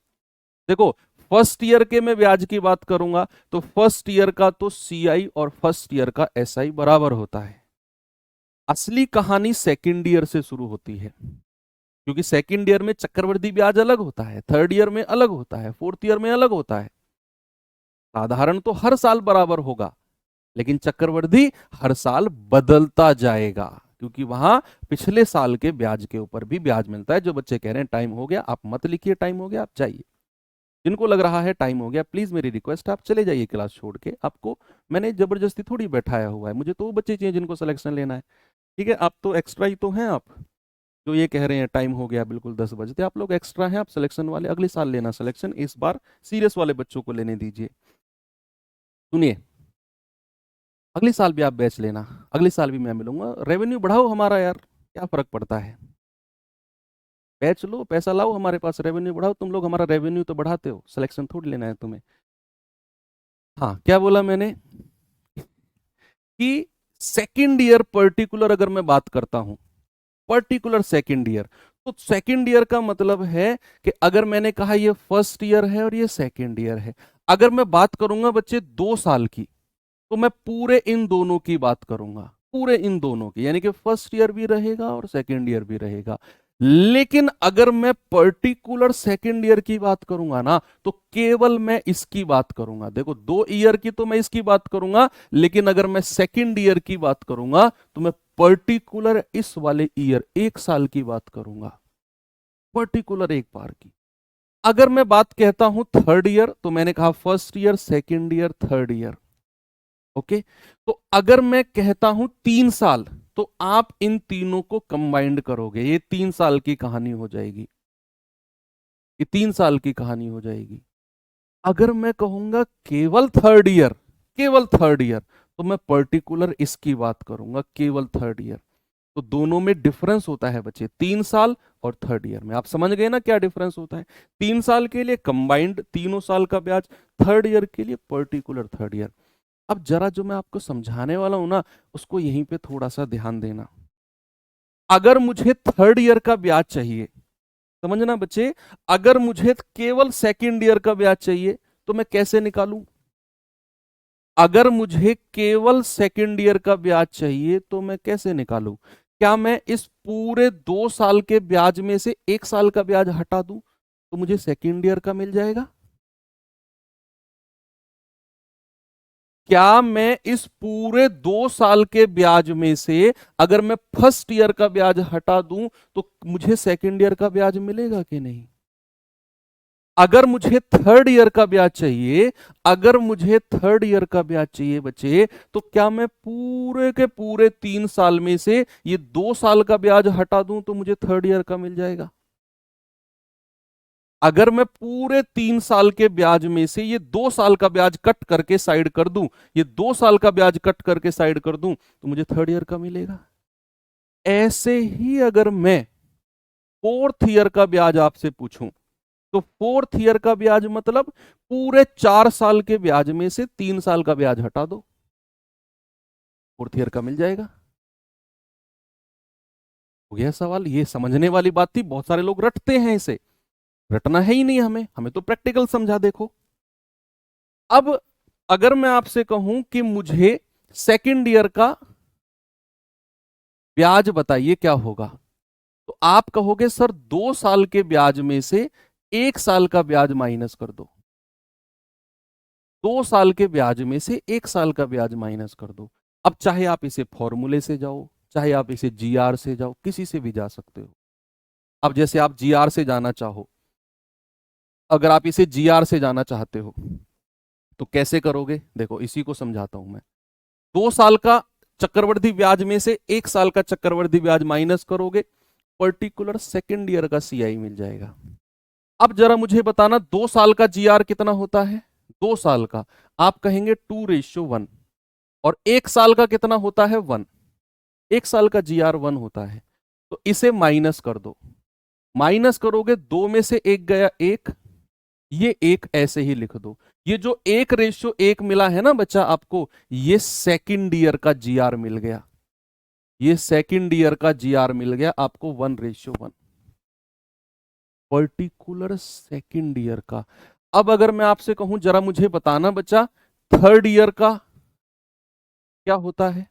देखो, फर्स्ट ईयर के मैं ब्याज की बात करूंगा तो फर्स्ट ईयर का तो सीआई और फर्स्ट ईयर का एसआई बराबर होता है। असली कहानी सेकेंड ईयर से शुरू होती है, क्योंकि सेकेंड ईयर में चक्रवृद्धि ब्याज अलग होता है, थर्ड ईयर में अलग होता है, फोर्थ ईयर में अलग होता है। साधारण तो हर साल बराबर होगा, लेकिन चक्रवृद्धि हर साल बदलता जाएगा, क्योंकि वहां पिछले साल के ब्याज के ऊपर भी ब्याज मिलता है। जो बच्चे कह रहे हैं टाइम हो गया, आप मत लिखिए टाइम हो गया, आप जाइए। जिनको लग रहा है टाइम हो गया, प्लीज मेरी रिक्वेस्ट, आप चले जाइए क्लास छोड़ के। आपको मैंने जबरदस्ती थोड़ी बैठाया हुआ है, मुझे तो वो बच्चे चाहिए जिनको सिलेक्शन लेना है। ठीक है, आप तो एक्स्ट्रा ही तो हैं। आप जो ये कह रहे हैं टाइम हो गया बिल्कुल 10 बजे, आप लोग एक्स्ट्रा हैं, आप सिलेक्शन वाले। अगले साल लेना सिलेक्शन, इस बार सीरियस वाले बच्चों को लेने दीजिए। सुनिए, अगले साल भी आप बैच लेना, अगले साल भी मैं मिलूंगा। रेवेन्यू बढ़ाओ हमारा यार, क्या फर्क पड़ता है? बैच लो, पैसा लाओ हमारे पास, रेवेन्यू बढ़ाओ। तुम लोग हमारा रेवेन्यू तो बढ़ाते हो, सिलेक्शन थोड़ी लेना है तुम्हें। हाँ, क्या बोला मैंने कि सेकेंड ईयर पर्टिकुलर अगर मैं बात करता हूं, पर्टिकुलर सेकेंड ईयर, तो सेकेंड ईयर का मतलब है कि अगर मैंने कहा ये फर्स्ट ईयर है और ये सेकेंड ईयर है, अगर मैं बात करूंगा बच्चे 2 साल की, तो मैं पूरे इन दोनों की बात करूंगा, पूरे इन दोनों की, यानी कि फर्स्ट ईयर भी रहेगा और सेकेंड ईयर भी रहेगा। लेकिन अगर मैं पर्टिकुलर सेकेंड ईयर की बात करूंगा ना, तो केवल मैं इसकी बात करूंगा। देखो, 2 ईयर की तो मैं इसकी बात करूंगा, लेकिन अगर मैं सेकेंड ईयर की बात करूंगा तो मैं पर्टिकुलर इस वाले ईयर 1 साल की बात करूंगा, पर्टिकुलर एक बार की। अगर मैं बात कहता हूं थर्ड ईयर, तो मैंने कहा first year, second year, third year. Okay, तो अगर मैं कहता हूं 3 साल, तो आप इन तीनों को कंबाइंड करोगे, ये 3 साल की कहानी हो जाएगी, ये 3 साल की कहानी हो जाएगी। अगर मैं कहूंगा केवल थर्ड ईयर, केवल थर्ड ईयर, तो मैं पर्टिकुलर इसकी बात करूंगा, केवल थर्ड ईयर। तो दोनों में डिफरेंस होता है बच्चे, 3 साल और थर्ड ईयर में। आप समझ गए ना क्या डिफरेंस होता है? 3 साल के लिए कंबाइंड तीनों साल का ब्याज, थर्ड ईयर के लिए पर्टिकुलर थर्ड ईयर। अब जरा जो मैं आपको समझाने वाला हूं ना, उसको यहीं पे थोड़ा सा ध्यान देना। अगर मुझे थर्ड ईयर का ब्याज चाहिए, समझना बच्चे, अगर मुझे केवल सेकेंड ईयर का ब्याज चाहिए तो मैं कैसे निकालूं? अगर मुझे केवल सेकेंड ईयर का ब्याज चाहिए तो मैं कैसे निकालूं? क्या मैं इस पूरे 2 साल के ब्याज में से 1 साल का ब्याज हटा दूं तो मुझे सेकेंड ईयर का मिल जाएगा? क्या मैं इस पूरे 2 साल के ब्याज में से अगर मैं फर्स्ट ईयर का ब्याज हटा दूं तो मुझे सेकेंड ईयर का ब्याज मिलेगा कि नहीं? अगर मुझे थर्ड ईयर का ब्याज चाहिए, अगर मुझे थर्ड ईयर का ब्याज चाहिए बच्चे, तो क्या मैं पूरे के पूरे 3 साल में से ये 2 साल का ब्याज हटा दूं तो मुझे थर्ड ईयर का मिल जाएगा? अगर मैं पूरे 3 साल के ब्याज में से ये 2 साल का ब्याज कट करके साइड कर दूं, ये 2 साल का ब्याज कट करके साइड कर दूं, तो मुझे थर्ड ईयर का मिलेगा। ऐसे ही अगर मैं फोर्थ ईयर का ब्याज आपसे पूछूं, तो फोर्थ ईयर का ब्याज मतलब पूरे 4 साल के ब्याज में से 3 साल का ब्याज हटा दो, फोर्थ ईयर का मिल जाएगा। हो गया सवाल। ये समझने वाली बात थी, बहुत सारे लोग रटते हैं इसे। रटना है ही नहीं, हमें हमें तो प्रैक्टिकल समझा। देखो, अब अगर मैं आपसे कहूं कि मुझे सेकंड ईयर का ब्याज बताइए क्या होगा, तो आप कहोगे सर 2 साल के ब्याज में से 1 साल का ब्याज माइनस कर दो। 2 साल के ब्याज में से 1 साल का ब्याज माइनस कर दो। अब चाहे आप इसे फॉर्मूले से जाओ, चाहे आप इसे जीआर से जाओ, किसी से भी जा सकते हो। अब जैसे आप जीआर से जाना चाहो, अगर आप इसे जीआर से जाना चाहते हो तो कैसे करोगे, देखो इसी को समझाता हूं मैं। 2 साल का चक्रवृद्धि ब्याज में से 1 साल का चक्रवृद्धि ब्याज माइनस करोगे, पर्टिकुलर सेकेंड ईयर का सीआई मिल जाएगा। अब जरा मुझे बताना 2 साल का जीआर कितना होता है। 2 साल का आप कहेंगे 2:1, और 1 साल का कितना होता है 1। 1 साल का जीआर 1 होता है, तो इसे माइनस कर दो। माइनस करोगे, 2 में से 1 गया 1, ये 1 ऐसे ही लिख दो। ये जो 1:1 मिला है ना बच्चा आपको, ये सेकंड ईयर का जीआर मिल गया। ये सेकंड ईयर का जीआर मिल गया आपको 1:1, पर्टिकुलर सेकंड ईयर का। अब अगर मैं आपसे कहूं जरा मुझे बताना बच्चा, थर्ड ईयर का क्या होता है।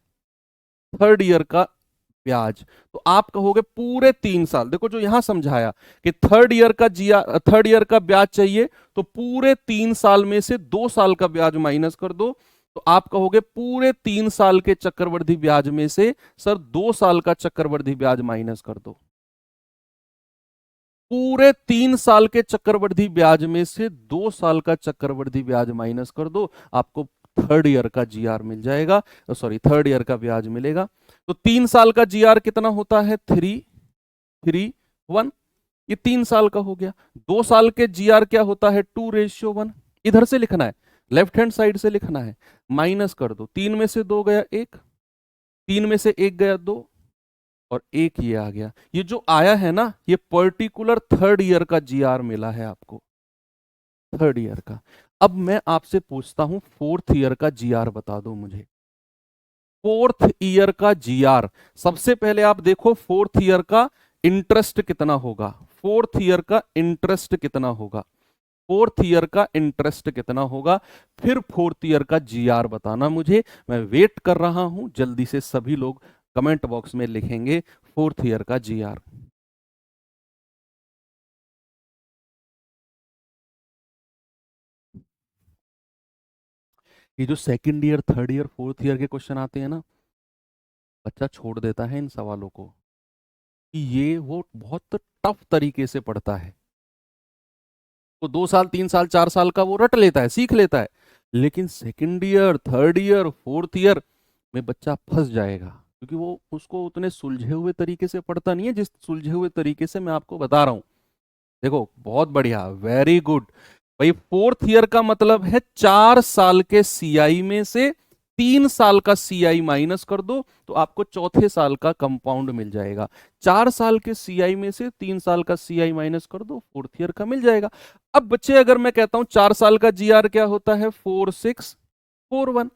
थर्ड ईयर का ब्याज, तो आप कहोगे पूरे 3 साल। देखो जो यहां समझाया कि थर्ड ईयर का ब्याज चाहिए, तो पूरे 3 साल में से 2 साल का ब्याज माइनस कर दो। तो आप कहोगे पूरे 3 साल के चक्रवृद्धि ब्याज में से सर 2 साल का चक्रवृद्धि ब्याज माइनस कर दो। पूरे 3 साल के चक्रवृद्धि ब्याज में से 2 साल का चक्रवृद्धि ब्याज माइनस कर दो, आपको थर्ड ईयर का जीआर मिल जाएगा। सॉरी, थर्ड ईयर का ब्याज मिलेगा। तो 3 साल का जीआर कितना होता है, 3:1। ये 3 साल का हो गया। 2 साल के जीआर क्या होता है, 2:1। इधर से लिखना है, लेफ्ट हैंड साइड से लिखना है। माइनस कर दो, 3 में से 2 गया 1, 3 में से 1 गया 2, और 1 ये आ गया। ये जो आया है ना, ये पर्टिकुलर थर्ड ईयर का जीआर मिला है आपको, थर्ड ईयर का। अब मैं आपसे पूछता हूं फोर्थ ईयर का जीआर बता दो मुझे। फोर्थ ईयर का जीआर, सबसे पहले आप देखो फोर्थ ईयर का इंटरेस्ट कितना होगा। फोर्थ ईयर का इंटरेस्ट कितना होगा, फोर्थ ईयर का इंटरेस्ट कितना होगा, फिर फोर्थ ईयर का जीआर बताना मुझे। मैं वेट कर रहा हूं, जल्दी से सभी लोग कमेंट बॉक्स में लिखेंगे फोर्थ ईयर का जीआर। ये जो second year, third year, fourth year के क्वेश्चन आते हैं ना, बच्चा छोड़ देता है इन सवालों को, कि ये वो बहुत टफ तरीके से पढ़ता है। तो 2 साल, 3 साल, 4 साल का वो रट लेता है, सीख लेता है, लेकिन second year, third year, fourth year में बच्चा फंस जाएगा, क्योंकि वो उसको उतने सुलझे हुए तरीके से पढ़ता नहीं है जिस सुलझे हुए तरीके से मैं आपको बता रहा हूं। देखो बहुत बढ़िया, वेरी गुड। भाई फोर्थ ईयर का मतलब है 4 साल के सीआई में से 3 साल का सीआई माइनस कर दो, तो आपको चौथे साल का कंपाउंड मिल जाएगा। 4 साल के सीआई में से 3 साल का सीआई माइनस कर दो, फोर्थ ईयर का मिल जाएगा। अब बच्चे अगर मैं कहता हूं 4 साल का जीआर क्या होता है, 4:6:4:1,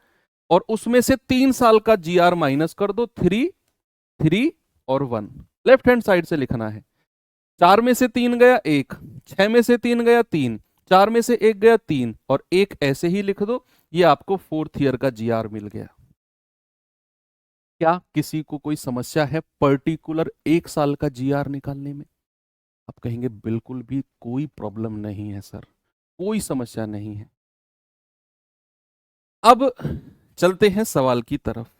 और उसमें से 3 साल का जीआर माइनस कर दो, 3:3:1। लेफ्ट हैंड साइड से लिखना है। 4 में से 3 गया 1, 6 में से 3 गया 3, 4 में से 1 गया 3, और 1 ऐसे ही लिख दो। ये आपको फोर्थ ईयर का जीआर मिल गया। क्या किसी को कोई समस्या है पर्टिकुलर 1 साल का जीआर निकालने में? आप कहेंगे बिल्कुल भी कोई प्रॉब्लम नहीं है सर, कोई समस्या नहीं है। अब चलते हैं सवाल की तरफ।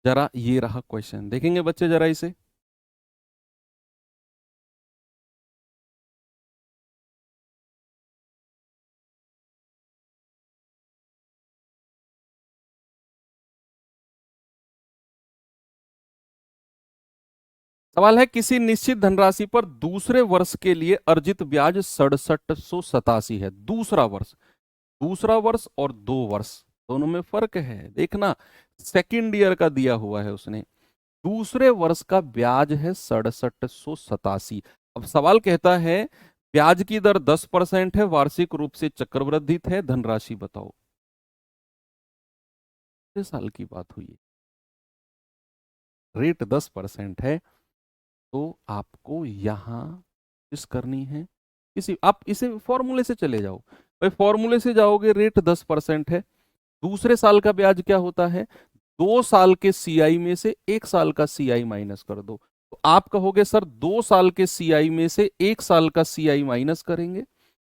जरा ये रहा क्वेश्चन, देखेंगे बच्चे जरा इसे। सवाल है किसी निश्चित धनराशि पर दूसरे वर्ष के लिए अर्जित ब्याज 6787 है। दूसरा वर्ष और 2 वर्ष दोनों में फर्क है, देखना। सेकंड ईयर का दिया हुआ है उसने, दूसरे वर्ष का ब्याज है 6787। अब सवाल कहता है ब्याज की दर 10% है, वार्षिक रूप से चक्रवृद्धित है, धनराशि बताओ। साल की बात हुई है, रेट 10% है, तो आपको यहां किस करनी है, किसी आप इसे फॉर्मूले से चले जाओ भाई, फॉर्मूले से जाओगे, रेट 10% है, दूसरे साल का ब्याज क्या होता है, 2 साल के सीआई में से 1 साल का सीआई माइनस कर दो। तो आप कहोगे सर 2 साल के सीआई में से 1 साल का सीआई माइनस करेंगे,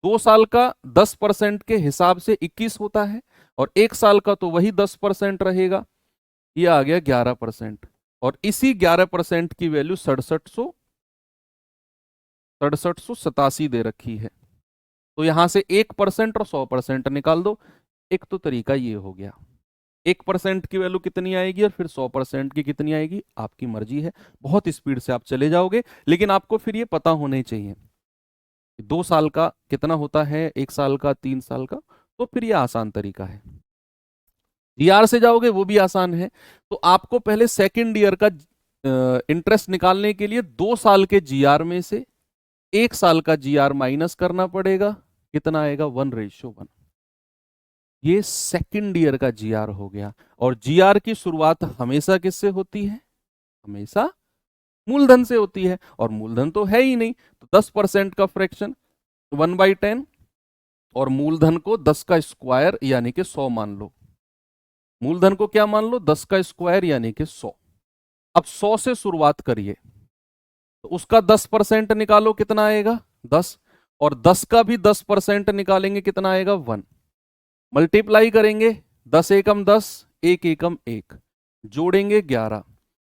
2 साल का 10% के हिसाब से 21 होता है, और 1 साल का तो वही 10% रहेगा, ये आ गया 11%। और इसी 11% की वैल्यू 6787 दे रखी है। तो यहां से 1% और 100% निकाल दो। एक तो तरीका ये हो गया, 1% की वैल्यू कितनी आएगी और फिर 100% की कितनी आएगी, आपकी मर्जी है, बहुत स्पीड से आप चले जाओगे, लेकिन आपको फिर ये पता होने चाहिए 2 साल का कितना होता है, 1 साल का, 3 साल का, तो फिर ये आसान तरीका है। जीआर से जाओगे वो भी आसान है। तो आपको पहले सेकेंड ईयर का इंटरेस्ट निकालने के लिए 2 साल के जीआर में से 1 साल का जीआर माइनस करना पड़ेगा, कितना आएगा, 1:1। ये सेकेंड ईयर का जीआर हो गया। और जीआर की शुरुआत हमेशा किससे होती है, हमेशा मूलधन से होती है, और मूलधन तो है ही नहीं, तो 10% का फ्रैक्शन 1/10, और मूलधन को 10 का स्क्वायर यानी कि 100 मान लो। मूलधन को क्या मान लो, 10 का स्क्वायर यानी कि 100। अब 100 से शुरुआत करिए, तो उसका 10% निकालो, कितना आएगा, 10, और 10 का भी 10% निकालेंगे, कितना आएगा, 1। मल्टीप्लाई करेंगे, 10 एकम 10, 1 एकम 1, जोड़ेंगे 11।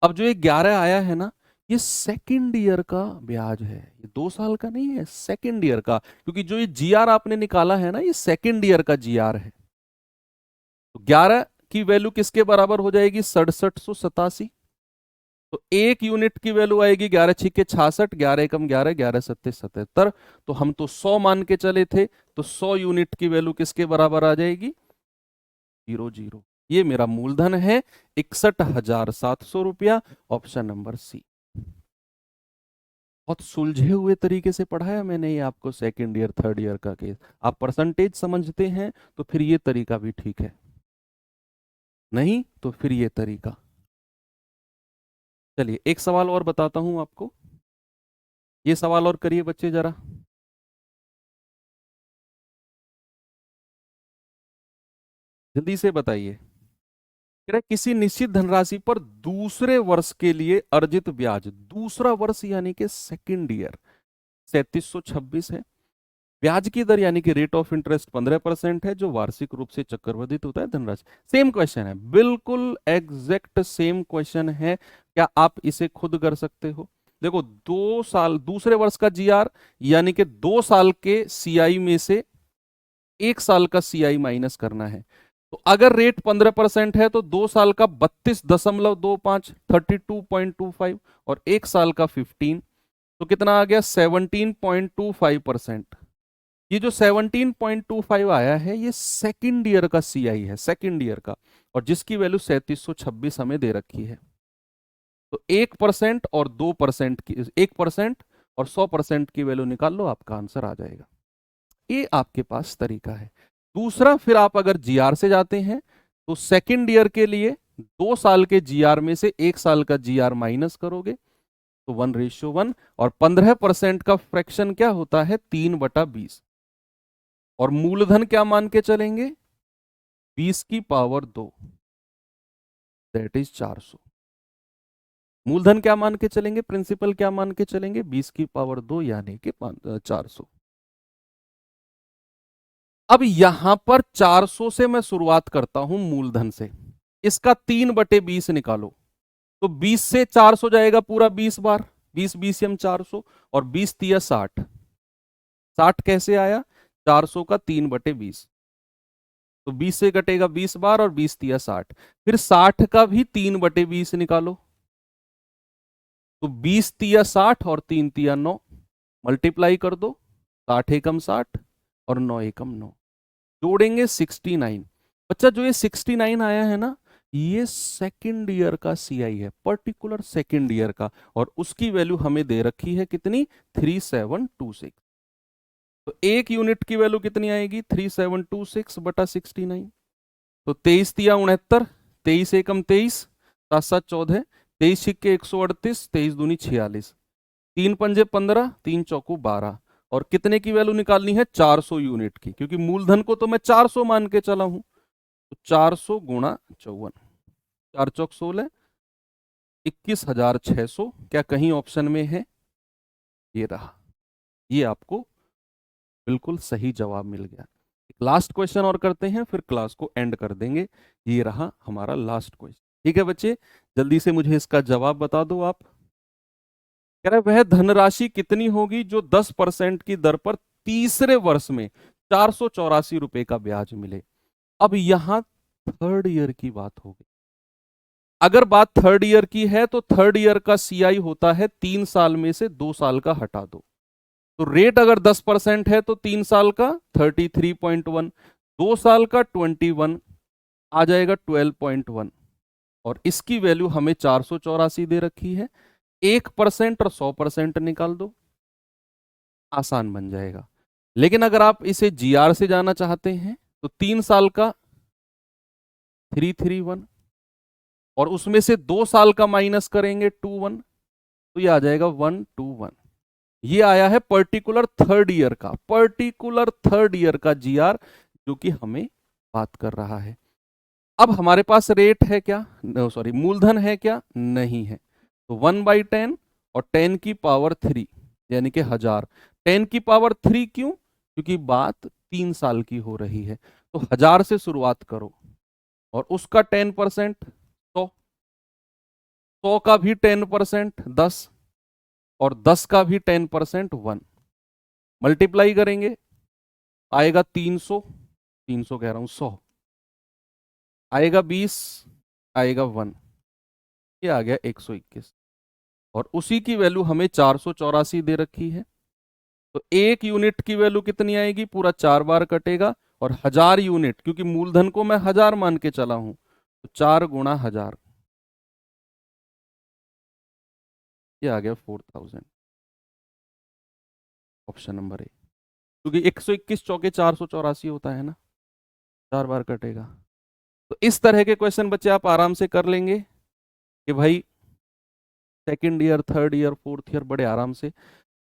अब जो ये 11 आया है ना, ये सेकेंड ईयर का ब्याज है, ये 2 साल का नहीं है, सेकेंड ईयर का, क्योंकि जो ये जीआर आपने निकाला है ना, ये सेकेंड ईयर का जीआर है। तो 11 की वैल्यू किसके बराबर हो जाएगी, 6787। तो 1 यूनिट की वैल्यू आएगी 11×6=66, 11 एकम 11, 11×7=77। तो हम तो 100 मान के चले थे, तो 100 यूनिट की वैल्यू किसके बराबर आ जाएगी, 00। ये मेरा मूलधन है 61,700 रुपया, ऑप्शन नंबर सी। बहुत सुलझे हुए तरीके से पढ़ाया मैंने ये आपको, सेकेंड ईयर थर्ड ईयर का केस। आप परसेंटेज समझते हैं तो फिर ये तरीका भी ठीक है, नहीं तो फिर ये तरीका। चलिए एक सवाल और बताता हूं आपको, ये सवाल और करिए बच्चे जरा। जल्दी से बताइए। कह रहा है किसी निश्चित धनराशि पर दूसरे वर्ष के लिए अर्जित ब्याज, दूसरा वर्ष यानी कि सेकेंड ईयर, 3726 है। ब्याज की दर यानी कि रेट ऑफ इंटरेस्ट 15% है, जो वार्षिक रूप से चक्रवर्धित होता है, धनराशि। सेम क्वेश्चन है, बिल्कुल एग्जैक्ट सेम क्वेश्चन है। क्या आप इसे खुद कर सकते हो, देखो 2 साल दूसरे वर्ष का जीआर यानी कि 2 साल के सीआई में से 1 साल का सीआई माइनस करना है। तो अगर रेट 15% है तो 2 साल का 32.25, 32.25, और 1 साल का 15, तो कितना आ गया, 17.25%। ये जो 17.25 आया है, ये सेकंड ईयर का सीआई है, सेकंड ईयर का, और जिसकी वैल्यू 3726 हमें दे रखी है। तो 1% और 2% की, 1% और 100% की वैल्यू निकाल लो, आपका आंसर आ जाएगा। ये आपके पास तरीका है। दूसरा, फिर आप अगर जीआर से जाते हैं तो सेकंड ईयर के लिए 2 साल के जीआर में से 1 साल का जीआर माइनस करोगे, तो 1:1, और 15% का फ्रैक्शन क्या होता है, 3/20, और मूलधन क्या मान के चलेंगे, 20 की पावर 2, दैट इज 400। मूलधन क्या मान के चलेंगे, प्रिंसिपल क्या मान के चलेंगे, 20 की पावर 2 यानी कि 400। अब यहां पर 400 से मैं शुरुआत करता हूं मूलधन से, इसका 3/20 निकालो, तो 20 से 400 जाएगा पूरा 20 बार, 20 400, और 20 × 60, 60 कैसे आया, 400 का 3/20, तो 20 से कटेगा 20 बार, और 20 × 60, फिर 60 का भी 3/20 निकालो, तो 20 तिया 60 और 3 तिया 9, मल्टीप्लाई कर दो, 60 एकम 60 और 9 एकम 9, जोड़ेंगे 69। बच्चा जो ये 69 आया है ना, ये सेकंड ईयर का सीआई है, पर्टिकुलर सेकंड ईयर का, और उसकी वैल्यू हमें दे रखी है कितनी, 3726। तो एक यूनिट की वैल्यू कितनी आएगी, 3726 बटा 69। तो 23 तिया 69, 23 एकम 23, 7 7 14, 23 छिक्के 138, 23 दूनी 46, 3 पंजे 15, 3 चौकू 12, और कितने की वैल्यू निकालनी है, 400 यूनिट की, क्योंकि मूलधन को तो मैं 400 मान के चला हूं। तो 400 गुणा 54, 4 चौक 16, 21,600, क्या कहीं ऑप्शन में है, ये रहा, ये आपको बिल्कुल सही जवाब मिल गया। एक लास्ट क्वेश्चन और करते हैं, फिर क्लास को एंड कर देंगे। ये रहा हमारा लास्ट क्वेश्चन। ठीक है बच्चे, जल्दी से मुझे इसका जवाब बता दो आप। कह रहे वह धनराशि कितनी होगी जो 10% की दर पर तीसरे वर्ष में 484 रुपए का ब्याज मिले। अब यहां थर्ड ईयर की बात होगी। अगर बात थर्ड ईयर की है तो थर्ड ईयर का सीआई होता है 3 साल में से 2 साल का हटा दो। तो रेट अगर 10% है तो 3 साल का 33.1, 2 साल का 21, आ जाएगा 12.1, और इसकी वैल्यू हमें 484 दे रखी है। 1% और 100% निकाल दो, आसान बन जाएगा। लेकिन अगर आप इसे जीआर से जाना चाहते हैं तो 3 साल का 331, और उसमें से 2 साल का माइनस करेंगे 21, तो ये आ जाएगा 121। ये आया है पर्टिकुलर थर्ड ईयर का, पर्टिकुलर थर्ड ईयर का जीआर, जो कि हमें बात कर रहा है। अब हमारे पास रेट है क्या, सॉरी मूलधन है क्या, नहीं है। तो 1/10 और 10 की पावर 3 यानी कि 1000। 10 की पावर 3 क्यों, क्योंकि बात 3 साल की हो रही है। तो 1000 से शुरुआत करो, और उसका 10% 100, 100 का भी 10% 10, और 10 का भी 10% 1, मल्टीप्लाई करेंगे आएगा 300, 300 कह रहा हूं 100, आएगा 20, आएगा 1, ये आ गया 121, और उसी की वैल्यू हमें 484 दे रखी है। तो एक यूनिट की वैल्यू कितनी आएगी, पूरा 4 बार कटेगा, और 1000 यूनिट, क्योंकि मूलधन को मैं 1000 मान के चला हूं, तो 4 गुणा 1000, ये आ गया 4000, ऑप्शन नंबर ए। क्योंकि 121 चौके 484 होता है ना, 4 बार कटेगा। तो इस तरह के क्वेश्चन बच्चे आप आराम से कर लेंगे कि भाई second year, third year, fourth year, बड़े आराम से।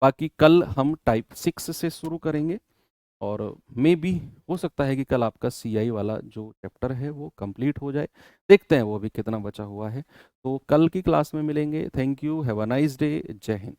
बाकी कल हम टाइप 6 से शुरू करेंगे, और मे बी हो सकता है कि कल आपका सीआई वाला जो चैप्टर है वो कंप्लीट हो जाए। देखते हैं वो अभी कितना बचा हुआ है। तो कल की क्लास में मिलेंगे। Thank you, have a nice day, जय हिंद।